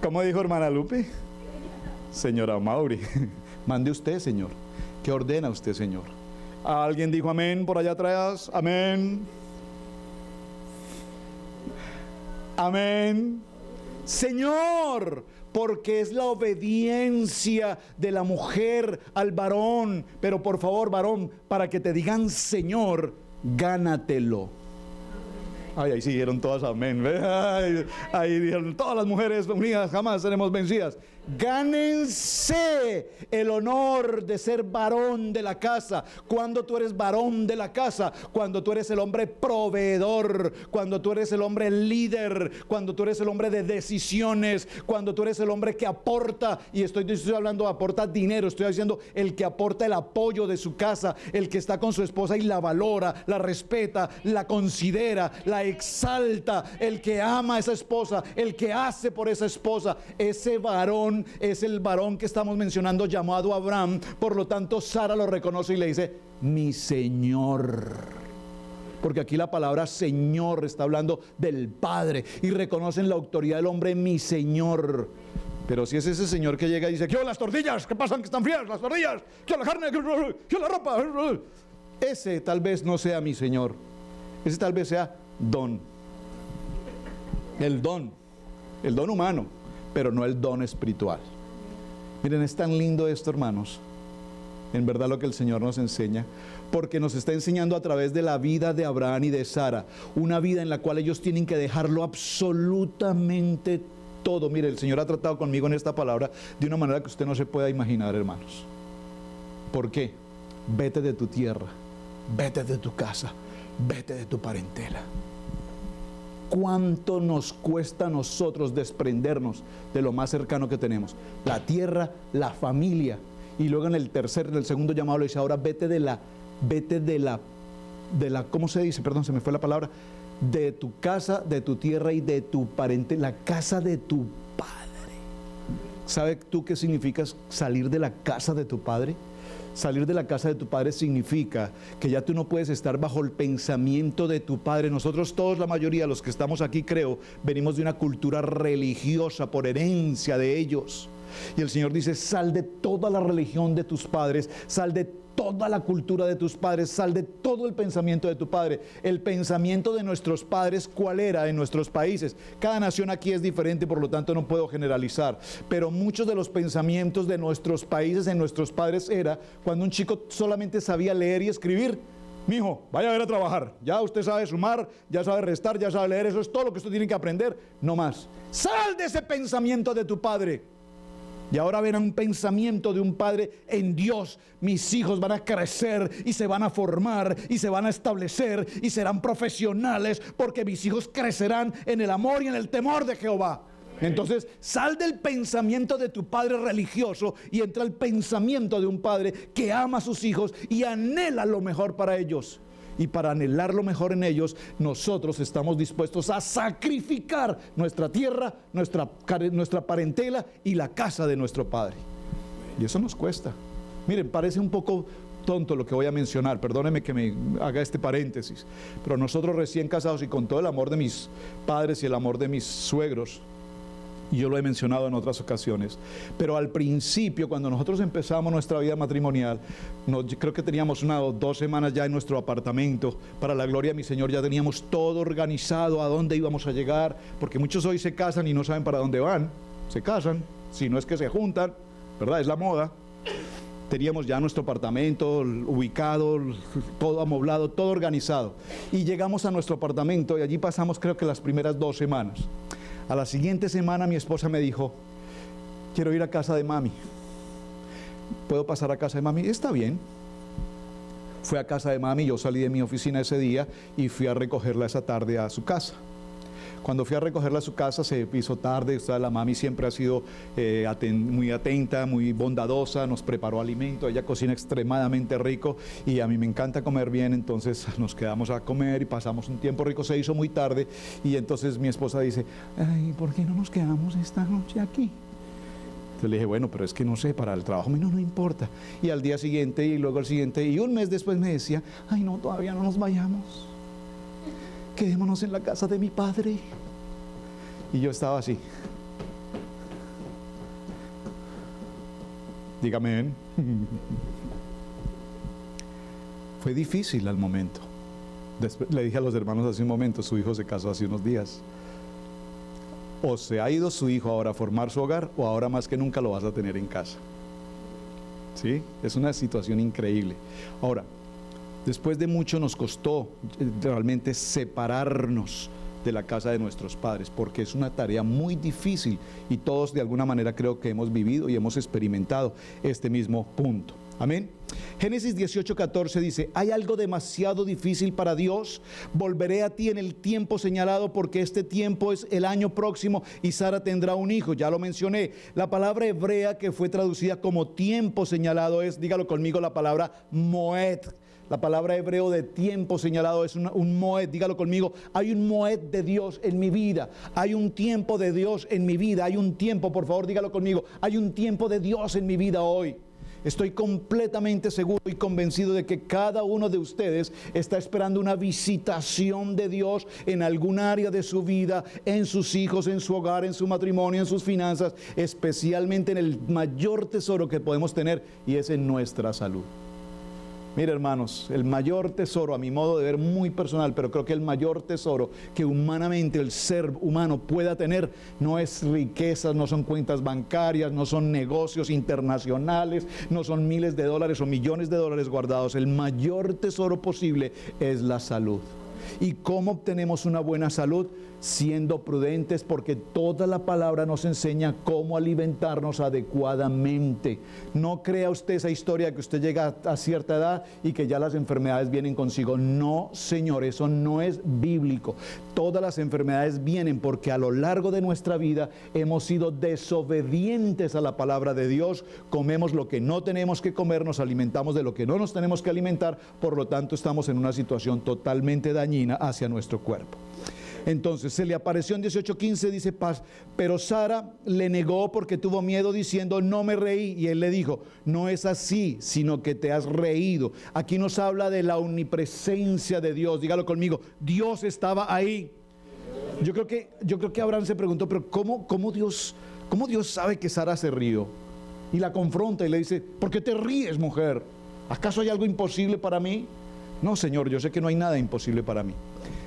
¿Cómo dijo hermana Lupe? Señora Mauri, mande usted, Señor. ¿Qué ordena usted, Señor? ¿Alguien dijo amén por allá atrás? Amén. Amén. Señor, porque es la obediencia de la mujer al varón. Pero por favor, varón, para que te digan Señor, gánatelo. Ay, ahí sí dijeron todas amén. Ay, ahí dijeron todas las mujeres unidas jamás seremos vencidas. Gánense el honor de ser varón de la casa. Cuando tú eres varón de la casa, cuando tú eres el hombre proveedor, cuando tú eres el hombre líder, cuando tú eres el hombre de decisiones, cuando tú eres el hombre que aporta, y estoy hablando de aporta dinero, estoy diciendo el que aporta el apoyo de su casa, el que está con su esposa y la valora, la respeta, la considera, la exalta, el que ama a esa esposa, el que hace por esa esposa. Ese varón es el varón que estamos mencionando, llamado Abraham. Por lo tanto, Sara lo reconoce y le dice, mi Señor. Porque aquí la palabra Señor está hablando del Padre, y reconocen la autoridad del hombre, mi Señor. Pero si es ese señor que llega y dice, ¿qué las tortillas? ¿Qué pasan que están frías las tortillas? ¿Qué la carne? ¿Qué la ropa? Ese tal vez no sea mi Señor. Ese tal vez sea don. El don humano, pero no el don espiritual. Miren, es tan lindo esto, hermanos. En verdad lo que el Señor nos enseña, porque nos está enseñando a través de la vida de Abraham y de Sara, una vida en la cual ellos tienen que dejarlo absolutamente todo. Mire, el Señor ha tratado conmigo en esta palabra de una manera que usted no se pueda imaginar, hermanos. ¿Por qué? Vete de tu tierra, vete de tu casa, vete de tu parentela. ¿Cuánto nos cuesta a nosotros desprendernos de lo más cercano que tenemos? La tierra, la familia. Y luego en el segundo llamado le dice, ahora vete de la, ¿cómo se dice? Perdón, se me fue la palabra. De tu casa, de tu tierra y de tu parente, la casa de tu padre. ¿Sabe tú qué significa salir de la casa de tu padre? Salir de la casa de tu padre significa que ya tú no puedes estar bajo el pensamiento de tu padre. Nosotros todos, la mayoría, los que estamos aquí, creo, venimos de una cultura religiosa por herencia de ellos. Y el Señor dice, sal de toda la religión de tus padres, sal de toda la cultura de tus padres, sal de todo el pensamiento de tu padre. El pensamiento de nuestros padres, ¿cuál era en nuestros países? Cada nación aquí es diferente, por lo tanto no puedo generalizar, pero muchos de los pensamientos de nuestros países en nuestros padres era cuando un chico solamente sabía leer y escribir. Mijo, vaya a ver a trabajar, ya usted sabe sumar, ya sabe restar, ya sabe leer, eso es todo lo que usted tiene que aprender, no más. Sal de ese pensamiento de tu padre. Y ahora verán un pensamiento de un padre en Dios. Mis hijos van a crecer y se van a formar y se van a establecer y serán profesionales, porque mis hijos crecerán en el amor y en el temor de Jehová. Entonces, sal del pensamiento de tu padre religioso y entra al pensamiento de un padre que ama a sus hijos y anhela lo mejor para ellos. Y para anhelar lo mejor en ellos, nosotros estamos dispuestos a sacrificar nuestra tierra, nuestra parentela y la casa de nuestro padre. Y eso nos cuesta. Miren, parece un poco tonto lo que voy a mencionar, perdónenme que me haga este paréntesis, pero nosotros recién casados y con todo el amor de mis padres y el amor de mis suegros, y yo lo he mencionado en otras ocasiones, pero al principio, cuando nosotros empezamos nuestra vida matrimonial, creo que teníamos 1 o 2 semanas ya en nuestro apartamento. Para la gloria de mi Señor, ya teníamos todo organizado, a dónde íbamos a llegar, porque muchos hoy se casan y no saben para dónde van. Se casan, si no es que se juntan, ¿verdad? Es la moda. Teníamos ya nuestro apartamento ubicado, todo amoblado, todo organizado. Y llegamos a nuestro apartamento y allí pasamos, creo que las primeras 2 semanas. A la siguiente semana mi esposa me dijo, quiero ir a casa de mami. ¿Puedo pasar a casa de mami? Está bien. Fui a casa de mami, yo salí de mi oficina ese día y fui a recogerla esa tarde a su casa. Cuando fui a recogerla a su casa se hizo tarde. La mami siempre ha sido muy atenta, muy bondadosa, nos preparó alimento, ella cocina extremadamente rico y a mí me encanta comer bien, entonces nos quedamos a comer y pasamos un tiempo rico. Se hizo muy tarde y entonces mi esposa dice, ay, ¿por qué no nos quedamos esta noche aquí? Entonces le dije, bueno, pero es que no sé, para el trabajo no importa. Y al día siguiente y luego al siguiente y un mes después me decía, ay no, todavía no nos vayamos. Quedémonos en la casa de mi padre. Y yo estaba así. Dígame. Fue difícil al momento. Después, le dije a los hermanos hace un momento, su hijo se casó hace unos días. O se ha ido su hijo ahora a formar su hogar, o ahora más que nunca lo vas a tener en casa. ¿Sí? Es una situación increíble. Ahora, después de mucho nos costó realmente separarnos de la casa de nuestros padres, porque es una tarea muy difícil y todos de alguna manera creo que hemos vivido y hemos experimentado este mismo punto. Amén. Génesis 18:14 dice, ¿hay algo demasiado difícil para Dios? Volveré a ti en el tiempo señalado, porque este tiempo es el año próximo y Sara tendrá un hijo. Ya lo mencioné. La palabra hebrea que fue traducida como tiempo señalado es, dígalo conmigo, la palabra moed. La palabra hebreo de tiempo señalado es un moed, dígalo conmigo, hay un moed de Dios en mi vida, hay un tiempo de Dios en mi vida, hay un tiempo, por favor dígalo conmigo, hay un tiempo de Dios en mi vida hoy. Estoy completamente seguro y convencido de que cada uno de ustedes está esperando una visitación de Dios en algún área de su vida, en sus hijos, en su hogar, en su matrimonio, en sus finanzas, especialmente en el mayor tesoro que podemos tener, y es en nuestra salud. Mire, hermanos, el mayor tesoro, a mi modo de ver muy personal, pero creo que el mayor tesoro que humanamente el ser humano pueda tener no es riquezas, no son cuentas bancarias, no son negocios internacionales, no son miles de dólares o millones de dólares guardados. El mayor tesoro posible es la salud. ¿Y cómo obtenemos una buena salud? Siendo prudentes, porque toda la palabra nos enseña cómo alimentarnos adecuadamente. No crea usted esa historia de que usted llega a cierta edad y que ya las enfermedades vienen consigo. No, señor, eso no es bíblico. Todas las enfermedades vienen porque a lo largo de nuestra vida hemos sido desobedientes a la palabra de Dios. Comemos lo que no tenemos que comer, nos alimentamos de lo que no nos tenemos que alimentar, por lo tanto estamos en una situación totalmente dañina hacia nuestro cuerpo. Entonces se le apareció en 18:15, dice paz, pero Sara le negó porque tuvo miedo, diciendo, no me reí. Y él le dijo, no es así, sino que te has reído. Aquí nos habla de la omnipresencia de Dios. Dígalo conmigo, Dios estaba ahí. Yo creo que Abraham se preguntó, pero ¿cómo Dios ¿Cómo Dios sabe que Sara se rió? Y la confronta y le dice, ¿por qué te ríes, mujer? ¿Acaso hay algo imposible para mí? No, Señor, yo sé que no hay nada imposible para mí.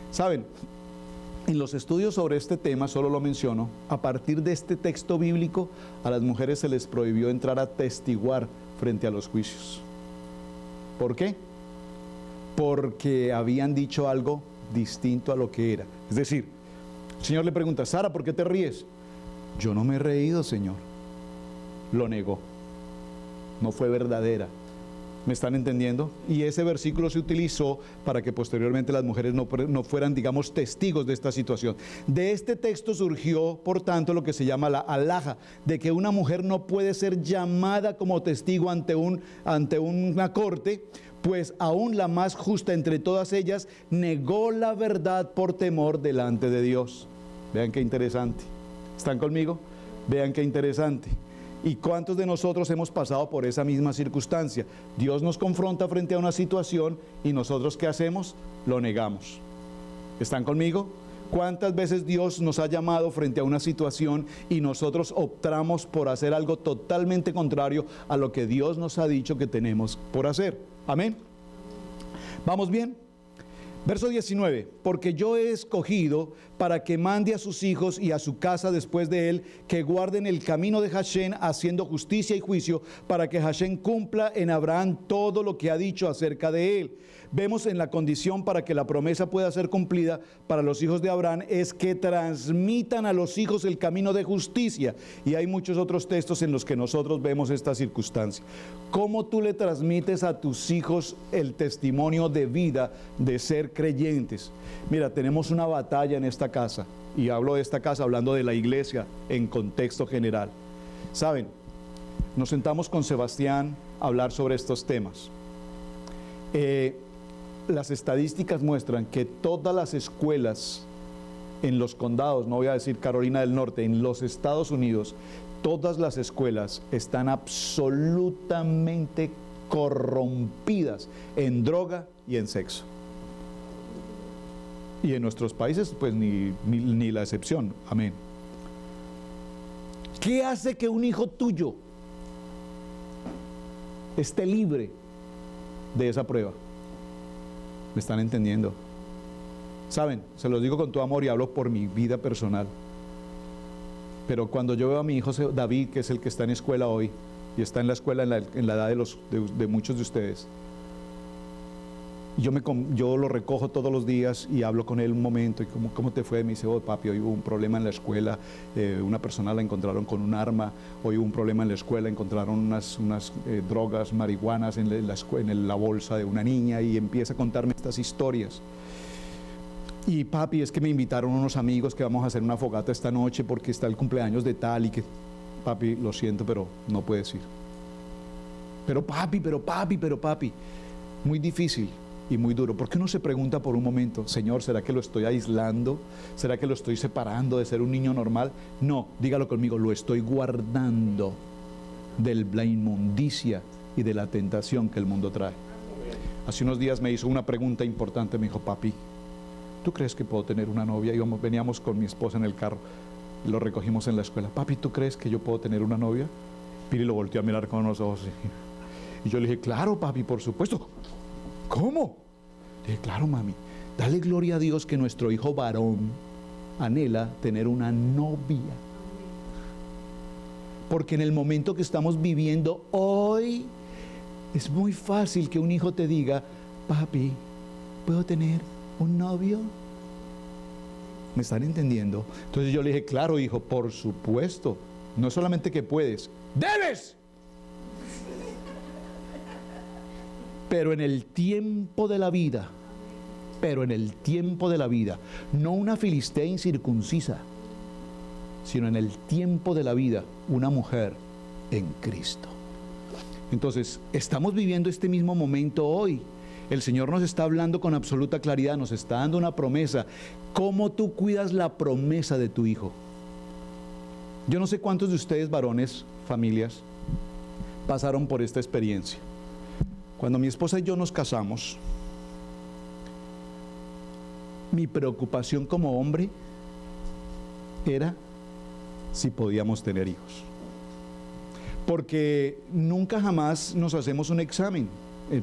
¿Saben? En los estudios sobre este tema, solo lo menciono, a partir de este texto bíblico, a las mujeres se les prohibió entrar a testiguar frente a los juicios. ¿Por qué? Porque habían dicho algo distinto a lo que era. Es decir, el Señor le pregunta, Sara, ¿por qué te ríes? Yo no me he reído, Señor. Lo negó. No fue verdadera. ¿Me están entendiendo? Y ese versículo se utilizó para que posteriormente las mujeres no fueran, digamos, testigos de esta situación. De este texto surgió, por tanto, lo que se llama la alhaja, de que una mujer no puede ser llamada como testigo ante una corte, pues aún la más justa entre todas ellas negó la verdad por temor delante de Dios. Vean qué interesante. ¿Están conmigo? Vean qué interesante. ¿Y cuántos de nosotros hemos pasado por esa misma circunstancia? Dios nos confronta frente a una situación y nosotros ¿qué hacemos? Lo negamos. ¿Están conmigo? ¿Cuántas veces Dios nos ha llamado frente a una situación y nosotros optamos por hacer algo totalmente contrario a lo que Dios nos ha dicho que tenemos por hacer? Amén. ¿Vamos bien? Verso 19, porque yo he escogido para que mande a sus hijos y a su casa después de él, que guarden el camino de Hashem, haciendo justicia y juicio, para que Hashem cumpla en Abraham todo lo que ha dicho acerca de él. Vemos en la condición para que la promesa pueda ser cumplida para los hijos de Abraham, es que transmitan a los hijos el camino de justicia. Y hay muchos otros textos en los que nosotros vemos esta circunstancia. ¿Cómo tú le transmites a tus hijos el testimonio de vida de ser creyentes? Mira, tenemos una batalla en esta casa, y hablo de esta casa hablando de la iglesia en contexto general. ¿Saben? Nos sentamos con Sebastián a hablar sobre estos temas. Las estadísticas muestran que todas las escuelas en los condados, no voy a decir Carolina del Norte, en los Estados Unidos, todas las escuelas están absolutamente corrompidas en droga y en sexo. Y en nuestros países, pues ni la excepción. Amén. ¿Qué hace que un hijo tuyo esté libre de esa prueba? ¿Me están entendiendo? Saben, se los digo con todo amor y hablo por mi vida personal. Pero cuando yo veo a mi hijo David, que es el que está en escuela hoy, y está en la escuela en la edad de muchos de ustedes, yo lo recojo todos los días y hablo con él un momento. ¿Y cómo te fue? Me dice, oh papi, hoy hubo un problema en la escuela, una persona la encontraron con un arma, hoy hubo un problema en la escuela, encontraron unas drogas, marihuanas en la bolsa de una niña, y empieza a contarme estas historias. Y papi, es que me invitaron unos amigos que vamos a hacer una fogata esta noche porque está el cumpleaños de tal y que... Papi, lo siento, pero no puedes ir. Pero papi, muy difícil y muy duro. ¿Por qué uno se pregunta por un momento, Señor, ¿será que lo estoy aislando? ¿Será que lo estoy separando de ser un niño normal? No, dígalo conmigo, lo estoy guardando de la inmundicia y de la tentación que el mundo trae. Hace unos días me hizo una pregunta importante, me dijo, papi, ¿tú crees que puedo tener una novia? Veníamos con mi esposa en el carro, y lo recogimos en la escuela. Papi, ¿tú crees que yo puedo tener una novia? Piri lo volteó a mirar con los ojos. Y yo le dije, claro, papi, por supuesto. ¿Cómo? Le dije, claro, mami. Dale gloria a Dios que nuestro hijo varón anhela tener una novia. Porque en el momento que estamos viviendo hoy, es muy fácil que un hijo te diga, papi, ¿puedo tener un novio? ¿Me están entendiendo? Entonces yo le dije, claro, hijo, por supuesto. No solamente que puedes, ¡debes! Pero en el tiempo de la vida, no una filistea incircuncisa, sino en el tiempo de la vida, una mujer en Cristo. Entonces, estamos viviendo este mismo momento hoy. El Señor nos está hablando con absoluta claridad, nos está dando una promesa. ¿Cómo tú cuidas la promesa de tu hijo? Yo no sé cuántos de ustedes, varones, familias, pasaron por esta experiencia. Cuando mi esposa y yo nos casamos, mi preocupación como hombre era si podíamos tener hijos. Porque nunca jamás nos hacemos un examen,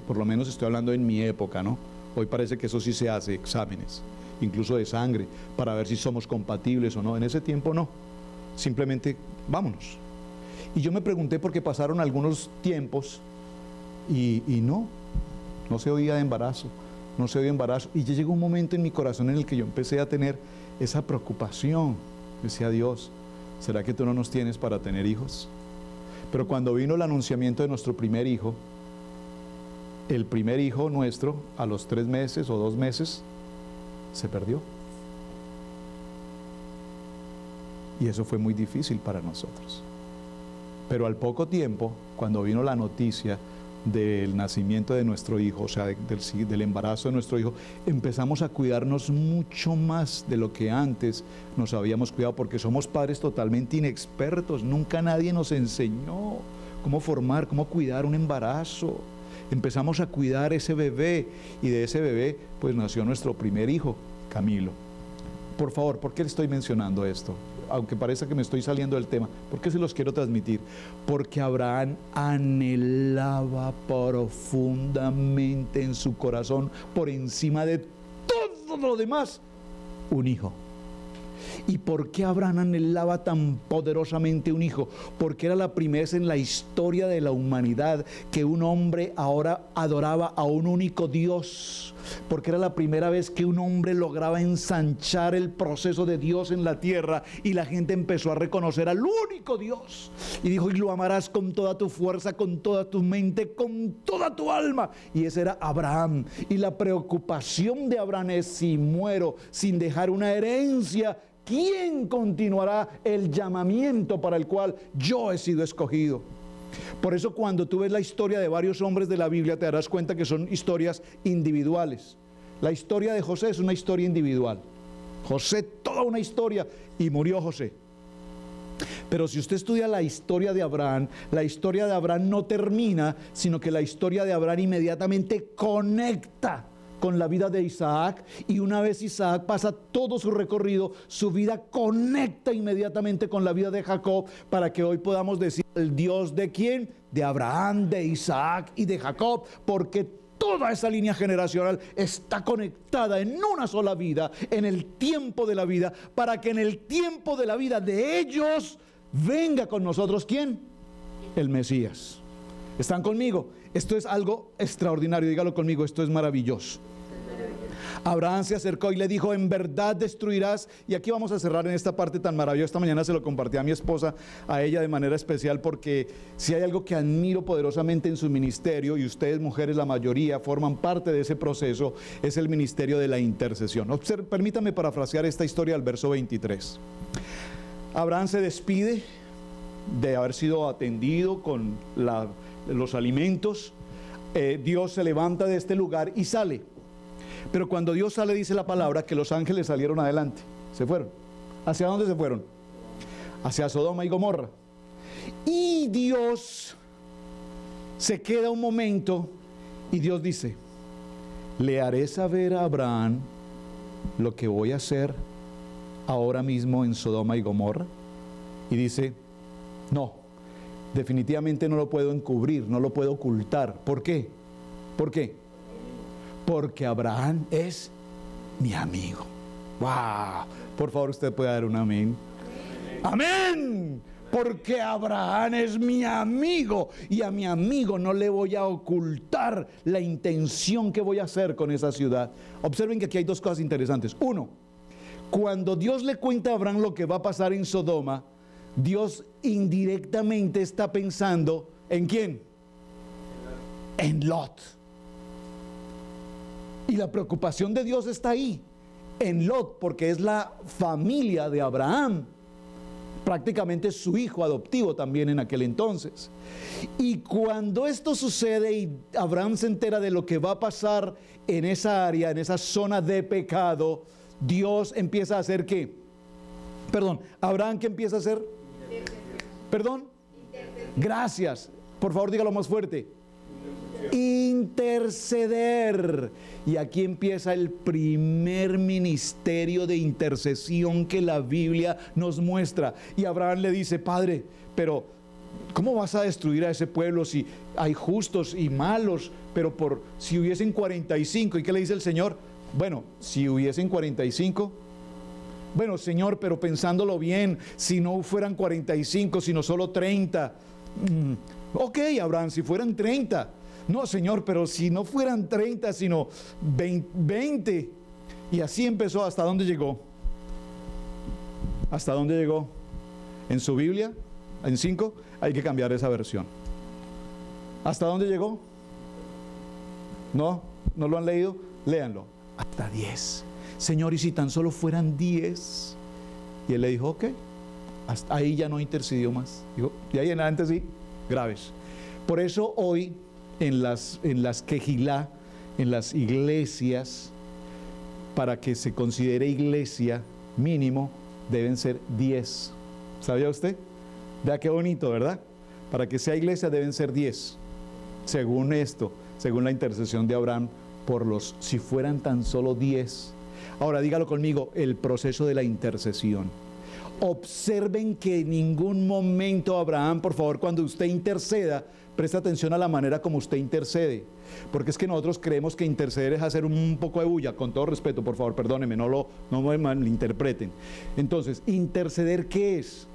por lo menos estoy hablando en mi época, ¿no? Hoy parece que eso sí se hace, exámenes, incluso de sangre, para ver si somos compatibles o no. En ese tiempo no, simplemente vámonos. Y yo me pregunté porque pasaron algunos tiempos y no se oía de embarazo, no se oía embarazo. Y ya llegó un momento en mi corazón en el que yo empecé a tener esa preocupación. Decía, Dios, ¿será que tú no nos tienes para tener hijos? Pero cuando vino el anunciamiento de nuestro primer hijo, el primer hijo nuestro, a los 3 meses o 2 meses, se perdió. Y eso fue muy difícil para nosotros. Pero al poco tiempo, cuando vino la noticia del nacimiento de nuestro hijo, o sea, del embarazo de nuestro hijo, empezamos a cuidarnos mucho más de lo que antes nos habíamos cuidado, porque somos padres totalmente inexpertos. Nunca nadie nos enseñó cómo formar, cómo cuidar un embarazo. Empezamos a cuidar ese bebé, y de ese bebé pues nació nuestro primer hijo, Camilo. Por favor, ¿por qué le estoy mencionando esto? Aunque parezca que me estoy saliendo del tema, ¿por qué se los quiero transmitir? Porque Abraham anhelaba profundamente en su corazón, por encima de todo lo demás, un hijo. ¿Y por qué Abraham anhelaba tan poderosamente un hijo? Porque era la primera vez en la historia de la humanidad que un hombre ahora adoraba a un único Dios. Porque era la primera vez que un hombre lograba ensanchar el proceso de Dios en la tierra, y la gente empezó a reconocer al único Dios. Y dijo, y lo amarás con toda tu fuerza, con toda tu mente, con toda tu alma. Y ese era Abraham. Y la preocupación de Abraham es, si muero sin dejar una herencia, ¿quién continuará el llamamiento para el cual yo he sido escogido? Por eso cuando tú ves la historia de varios hombres de la Biblia, te darás cuenta que son historias individuales. La historia de José es una historia individual. José, toda una historia, y murió José. Pero si usted estudia la historia de Abraham no termina, sino que la historia de Abraham inmediatamente conecta con la vida de Isaac, y una vez Isaac pasa todo su recorrido, su vida conecta inmediatamente con la vida de Jacob, para que hoy podamos decir, el Dios de ¿quién? De Abraham, de Isaac y de Jacob, porque toda esa línea generacional está conectada en una sola vida, en el tiempo de la vida, para que en el tiempo de la vida de ellos venga con nosotros ¿quién? El Mesías. ¿Están conmigo? Esto es algo extraordinario, dígalo conmigo, esto es maravilloso. Abraham se acercó y le dijo, en verdad destruirás, y aquí vamos a cerrar en esta parte tan maravillosa. Esta mañana se lo compartí a mi esposa, a ella de manera especial, porque si hay algo que admiro poderosamente en su ministerio, y ustedes mujeres la mayoría forman parte de ese proceso, es el ministerio de la intercesión. Permítame parafrasear esta historia al verso 23. Abraham se despide de haber sido atendido con los alimentos. Dios se levanta de este lugar y sale. Pero cuando Dios sale, dice la palabra que los ángeles salieron adelante, se fueron. ¿Hacia dónde se fueron? Hacia Sodoma y Gomorra. Y Dios se queda un momento y Dios dice, le haré saber a Abraham lo que voy a hacer ahora mismo en Sodoma y Gomorra. Y dice, no, definitivamente no lo puedo encubrir, no lo puedo ocultar. ¿Por qué? ¿Por qué? Porque Abraham es mi amigo. ¡Wow! Por favor, usted puede dar un amén. ¡Amén! Porque Abraham es mi amigo, y a mi amigo no le voy a ocultar la intención que voy a hacer con esa ciudad. Observen que aquí hay dos cosas interesantes. Uno, cuando Dios le cuenta a Abraham lo que va a pasar en Sodoma, Dios indirectamente está pensando ¿en quién? En Lot. Y la preocupación de Dios está ahí, en Lot, porque es la familia de Abraham, prácticamente su hijo adoptivo también en aquel entonces. Y cuando esto sucede y Abraham se entera de lo que va a pasar en esa área, en esa zona de pecado, Dios empieza a hacer ¿qué? Perdón, Abraham, ¿qué empieza a hacer? Perdón. Gracias. Por favor, dígalo más fuerte. interceder. Y aquí empieza el primer ministerio de intercesión que la Biblia nos muestra. Y Abraham le dice: Padre, pero ¿cómo vas a destruir a ese pueblo si hay justos y malos? Pero si hubiesen 45, ¿y qué le dice el Señor? Bueno, si hubiesen 45, bueno, Señor, pero pensándolo bien, si no fueran 45, sino solo 30. Ok, Abraham, si fueran 30. No, Señor, pero si no fueran 30, sino 20. Y así empezó. ¿Hasta dónde llegó? ¿Hasta dónde llegó? En su Biblia, en 5, hay que cambiar esa versión. ¿Hasta dónde llegó? ¿No? ¿No lo han leído? Léanlo. Hasta 10. Señor, ¿y si tan solo fueran 10? Y él le dijo: ok. Hasta ahí ya no intercedió más. Dijo, y ahí en adelante sí, graves. Por eso hoy en las quejilá, en las iglesias, para que se considere iglesia, mínimo deben ser 10. ¿Sabía usted? Vea qué bonito, ¿verdad? Para que sea iglesia deben ser 10. Según esto, según la intercesión de Abraham, si fueran tan solo 10. Ahora dígalo conmigo: el proceso de la intercesión. Observen que en ningún momento Abraham, por favor, cuando usted interceda, preste atención a la manera como usted intercede. Porque es que nosotros creemos que interceder es hacer un poco de bulla. Con todo respeto, por favor, perdónenme, no me malinterpreten. Entonces, ¿interceder qué es?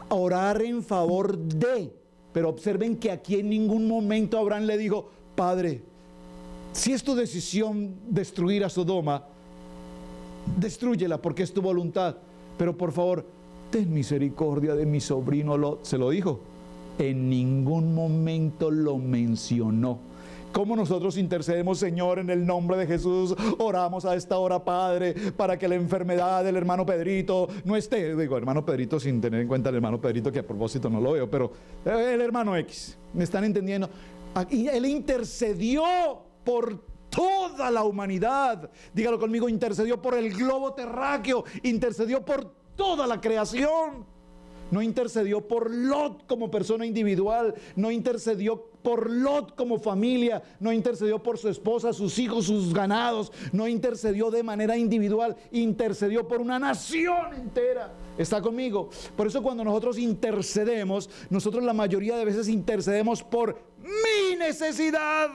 Orar en favor de. Pero observen que aquí en ningún momento Abraham le dijo: Padre, si es tu decisión destruir a Sodoma, destrúyela porque es tu voluntad. Pero por favor, ten misericordia de mi sobrino Lot. ¿Se lo dijo? En ningún momento lo mencionó. ¿Cómo nosotros intercedemos? Señor, en el nombre de Jesús, oramos a esta hora, Padre, para que la enfermedad del hermano Pedrito no esté. Digo, hermano Pedrito, sin tener en cuenta el hermano Pedrito, que a propósito no lo veo, pero el hermano X. ¿Me están entendiendo? Y él intercedió por toda la humanidad. Dígalo conmigo: intercedió por el globo terráqueo, intercedió por toda la creación. No intercedió por Lot como persona individual, no intercedió por Lot como familia, no intercedió por su esposa, sus hijos, sus ganados, no intercedió de manera individual, intercedió por una nación entera. ¿Está conmigo? Por eso cuando nosotros intercedemos, nosotros la mayoría de veces intercedemos por mi necesidad,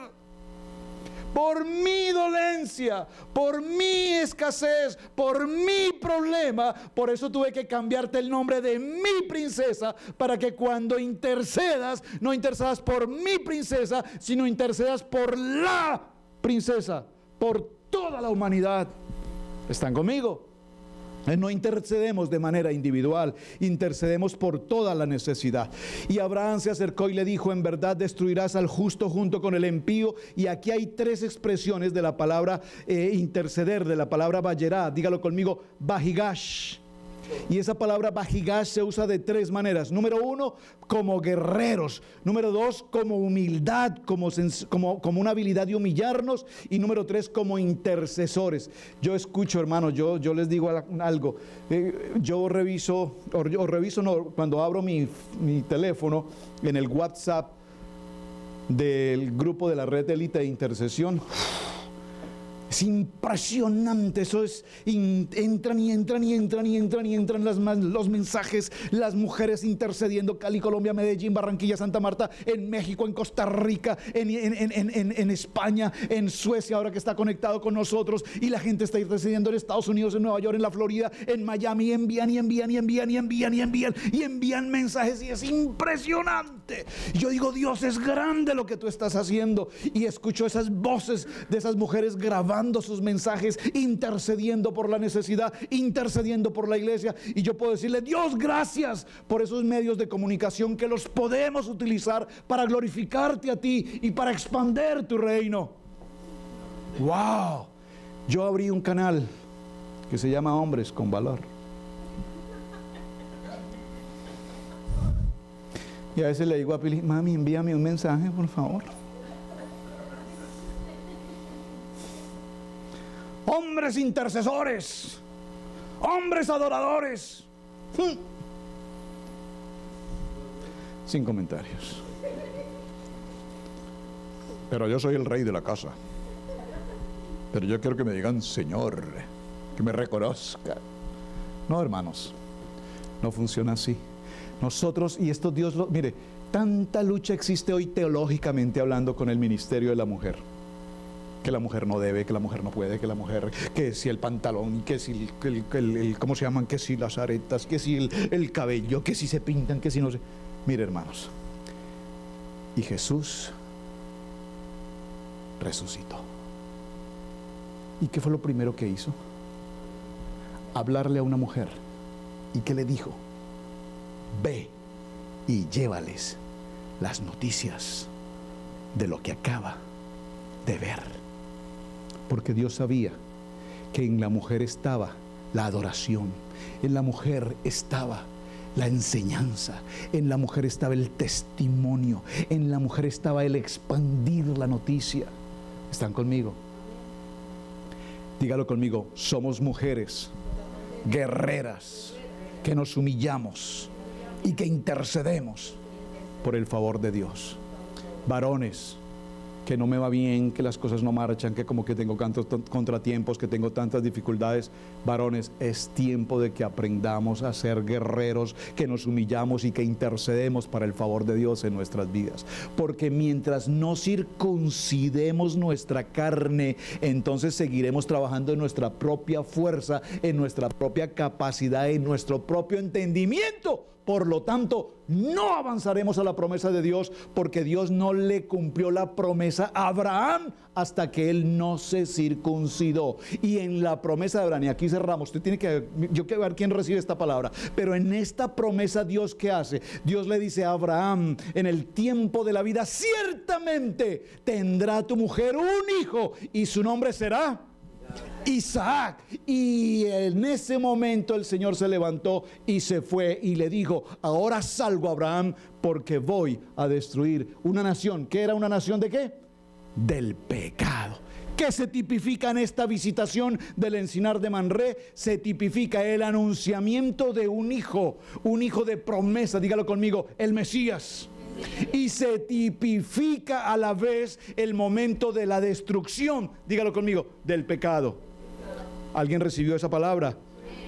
por mi dolencia, por mi escasez, por mi problema. Por eso tuve que cambiarte el nombre de mi princesa, para que cuando intercedas, no intercedas por mi princesa, sino intercedas por la princesa, por toda la humanidad. ¿Están conmigo? No intercedemos de manera individual, intercedemos por toda la necesidad. Y Abraham se acercó y le dijo: en verdad destruirás al justo junto con el impío. Y aquí hay 3 expresiones de la palabra interceder, de la palabra bayerá. Dígalo conmigo: bajigash. Y esa palabra bajigash se usa de 3 maneras. Número 1, como guerreros. Número 2, como humildad, como una habilidad de humillarnos. Y número 3, como intercesores. Yo escucho, hermano, yo les digo algo. Yo reviso, cuando abro mi teléfono en el WhatsApp del grupo de la red de élite de intercesión. Es impresionante, eso es, entran los mensajes, las mujeres intercediendo: Cali, Colombia, Medellín, Barranquilla, Santa Marta, en México, en Costa Rica, en España, en Suecia, ahora que está conectado con nosotros, y la gente está intercediendo en Estados Unidos, en Nueva York, en la Florida, en Miami, envían mensajes, y es impresionante. Yo digo: Dios, es grande lo que tú estás haciendo. Y escucho esas voces de esas mujeres grabando sus mensajes, intercediendo por la necesidad, intercediendo por la iglesia. Y yo puedo decirle: Dios, gracias por esos medios de comunicación que los podemos utilizar para glorificarte a ti y para expandir tu reino. ¡Wow! Yo abrí un canal que se llama Hombres con Valor. Y a veces le digo a Pili: mami, envíame un mensaje, por favor. Hombres intercesores, hombres adoradores. Sin comentarios. pero yo soy el rey de la casa. Pero yo quiero que me digan Señor, que me reconozcan. No, hermanos, no funciona así. Nosotros, y esto Dios lo... Mire, tanta lucha existe hoy teológicamente hablando con el ministerio de la mujer. Que la mujer no debe, que la mujer no puede, que la mujer, que si el pantalón, que si ¿cómo se llaman? Que si las aretas, que si el cabello, que si se pintan, que si no se... Mire, hermanos, y Jesús resucitó. ¿Y qué fue lo primero que hizo? Hablarle a una mujer. ¿Y qué le dijo? Ve y llévales las noticias de lo que acaba de ver. Porque Dios sabía que en la mujer estaba la adoración, en la mujer estaba la enseñanza, en la mujer estaba el testimonio, en la mujer estaba el expandir la noticia. ¿Están conmigo? Dígalo conmigo, somos mujeres guerreras que nos humillamos y que intercedemos por el favor de Dios. Varones, que no me va bien, que las cosas no marchan, que como que tengo tantos contratiempos, que tengo tantas dificultades. Varones, es tiempo de que aprendamos a ser guerreros, que nos humillamos y que intercedemos para el favor de Dios en nuestras vidas. Porque mientras no circuncidemos nuestra carne, entonces seguiremos trabajando en nuestra propia fuerza, en nuestra propia capacidad, en nuestro propio entendimiento. Por lo tanto, no avanzaremos a la promesa de Dios, porque Dios no le cumplió la promesa a Abraham hasta que él no se circuncidó. Y en la promesa de Abraham, y aquí cerramos, yo quiero ver quién recibe esta palabra, pero en esta promesa Dios, ¿qué hace? Dios le dice a Abraham, en el tiempo de la vida, ciertamente tendrá tu mujer un hijo y su nombre será Isaac. Y en ese momento el Señor se levantó y se fue y le dijo: ahora salgo, Abraham, porque voy a destruir una nación. ¿Qué era una nación de qué? Del pecado. ¿Qué se tipifica en esta visitación del encinar de Mamré? Se tipifica el anunciamiento de un hijo de promesa. Dígalo conmigo, el Mesías. Y se tipifica a la vez el momento de la destrucción, dígalo conmigo, del pecado. ¿Alguien recibió esa palabra?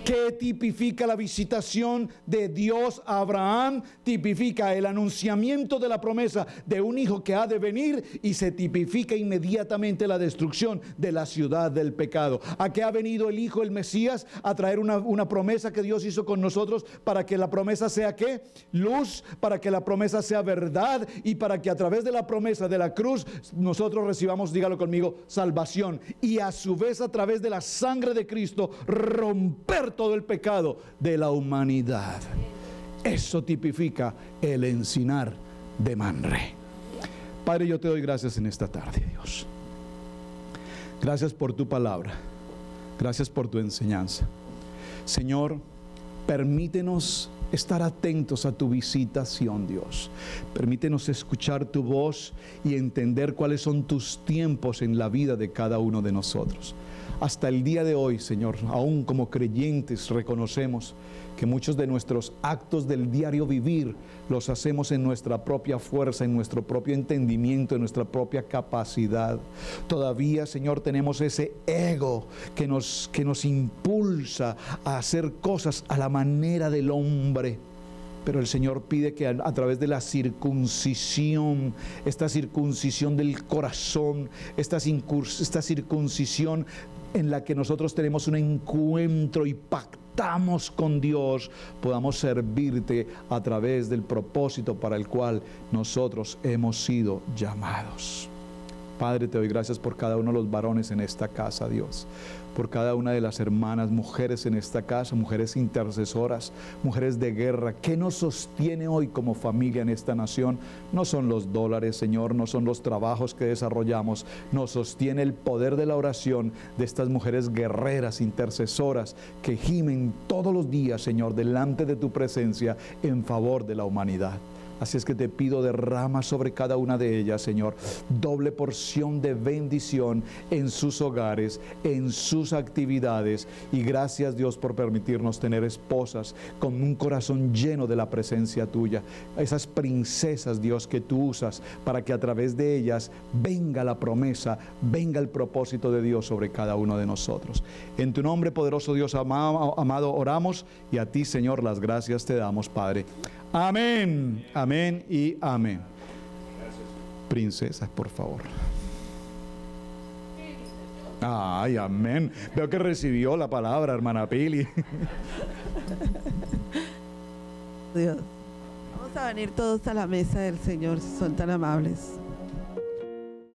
¿Qué tipifica la visitación de Dios a Abraham? Tipifica el anunciamiento de la promesa de un hijo que ha de venir, y se tipifica inmediatamente la destrucción de la ciudad del pecado. ¿A qué ha venido el Hijo, el Mesías? A traer una promesa que Dios hizo con nosotros, para que la promesa sea ¿qué? Luz, para que la promesa sea verdad, y para que a través de la promesa de la cruz nosotros recibamos, dígalo conmigo, salvación, y a su vez a través de la sangre de Cristo romper todo el pecado de la humanidad. Eso tipifica el encinar de Mamré. Padre, yo te doy gracias en esta tarde, Dios. Gracias por tu palabra. Gracias por tu enseñanza. Señor, permítenos estar atentos a tu visitación, Dios. Permítenos escuchar tu voz y entender cuáles son tus tiempos en la vida de cada uno de nosotros. Hasta el día de hoy, Señor, aún como creyentes, reconocemos que muchos de nuestros actos del diario vivir los hacemos en nuestra propia fuerza, en nuestro propio entendimiento, en nuestra propia capacidad. Todavía, Señor, tenemos ese ego que nos impulsa a hacer cosas a la manera del hombre. Pero el Señor pide que a través de la circuncisión, esta circuncisión del corazón, esta circuncisión en la que nosotros tenemos un encuentro y pactamos con Dios, podamos servirte a través del propósito para el cual nosotros hemos sido llamados. Padre, te doy gracias por cada uno de los varones en esta casa, Dios, por cada una de las hermanas, mujeres en esta casa, mujeres intercesoras, mujeres de guerra. ¿Qué nos sostiene hoy como familia en esta nación? No son los dólares, Señor, no son los trabajos que desarrollamos, nos sostiene el poder de la oración de estas mujeres guerreras, intercesoras, que gimen todos los días, Señor, delante de tu presencia en favor de la humanidad. Así es que te pido, derrama sobre cada una de ellas, Señor, doble porción de bendición en sus hogares, en sus actividades. Y gracias, Dios, por permitirnos tener esposas con un corazón lleno de la presencia tuya. Esas princesas, Dios, que tú usas para que a través de ellas venga la promesa, venga el propósito de Dios sobre cada uno de nosotros. En tu nombre, poderoso Dios amado, oramos, y a ti, Señor, las gracias te damos, Padre. Amén, amén y amén. Princesas, por favor. Ay, amén. Veo que recibió la palabra, hermana Pili. Dios. Vamos a venir todos a la mesa del Señor, si son tan amables.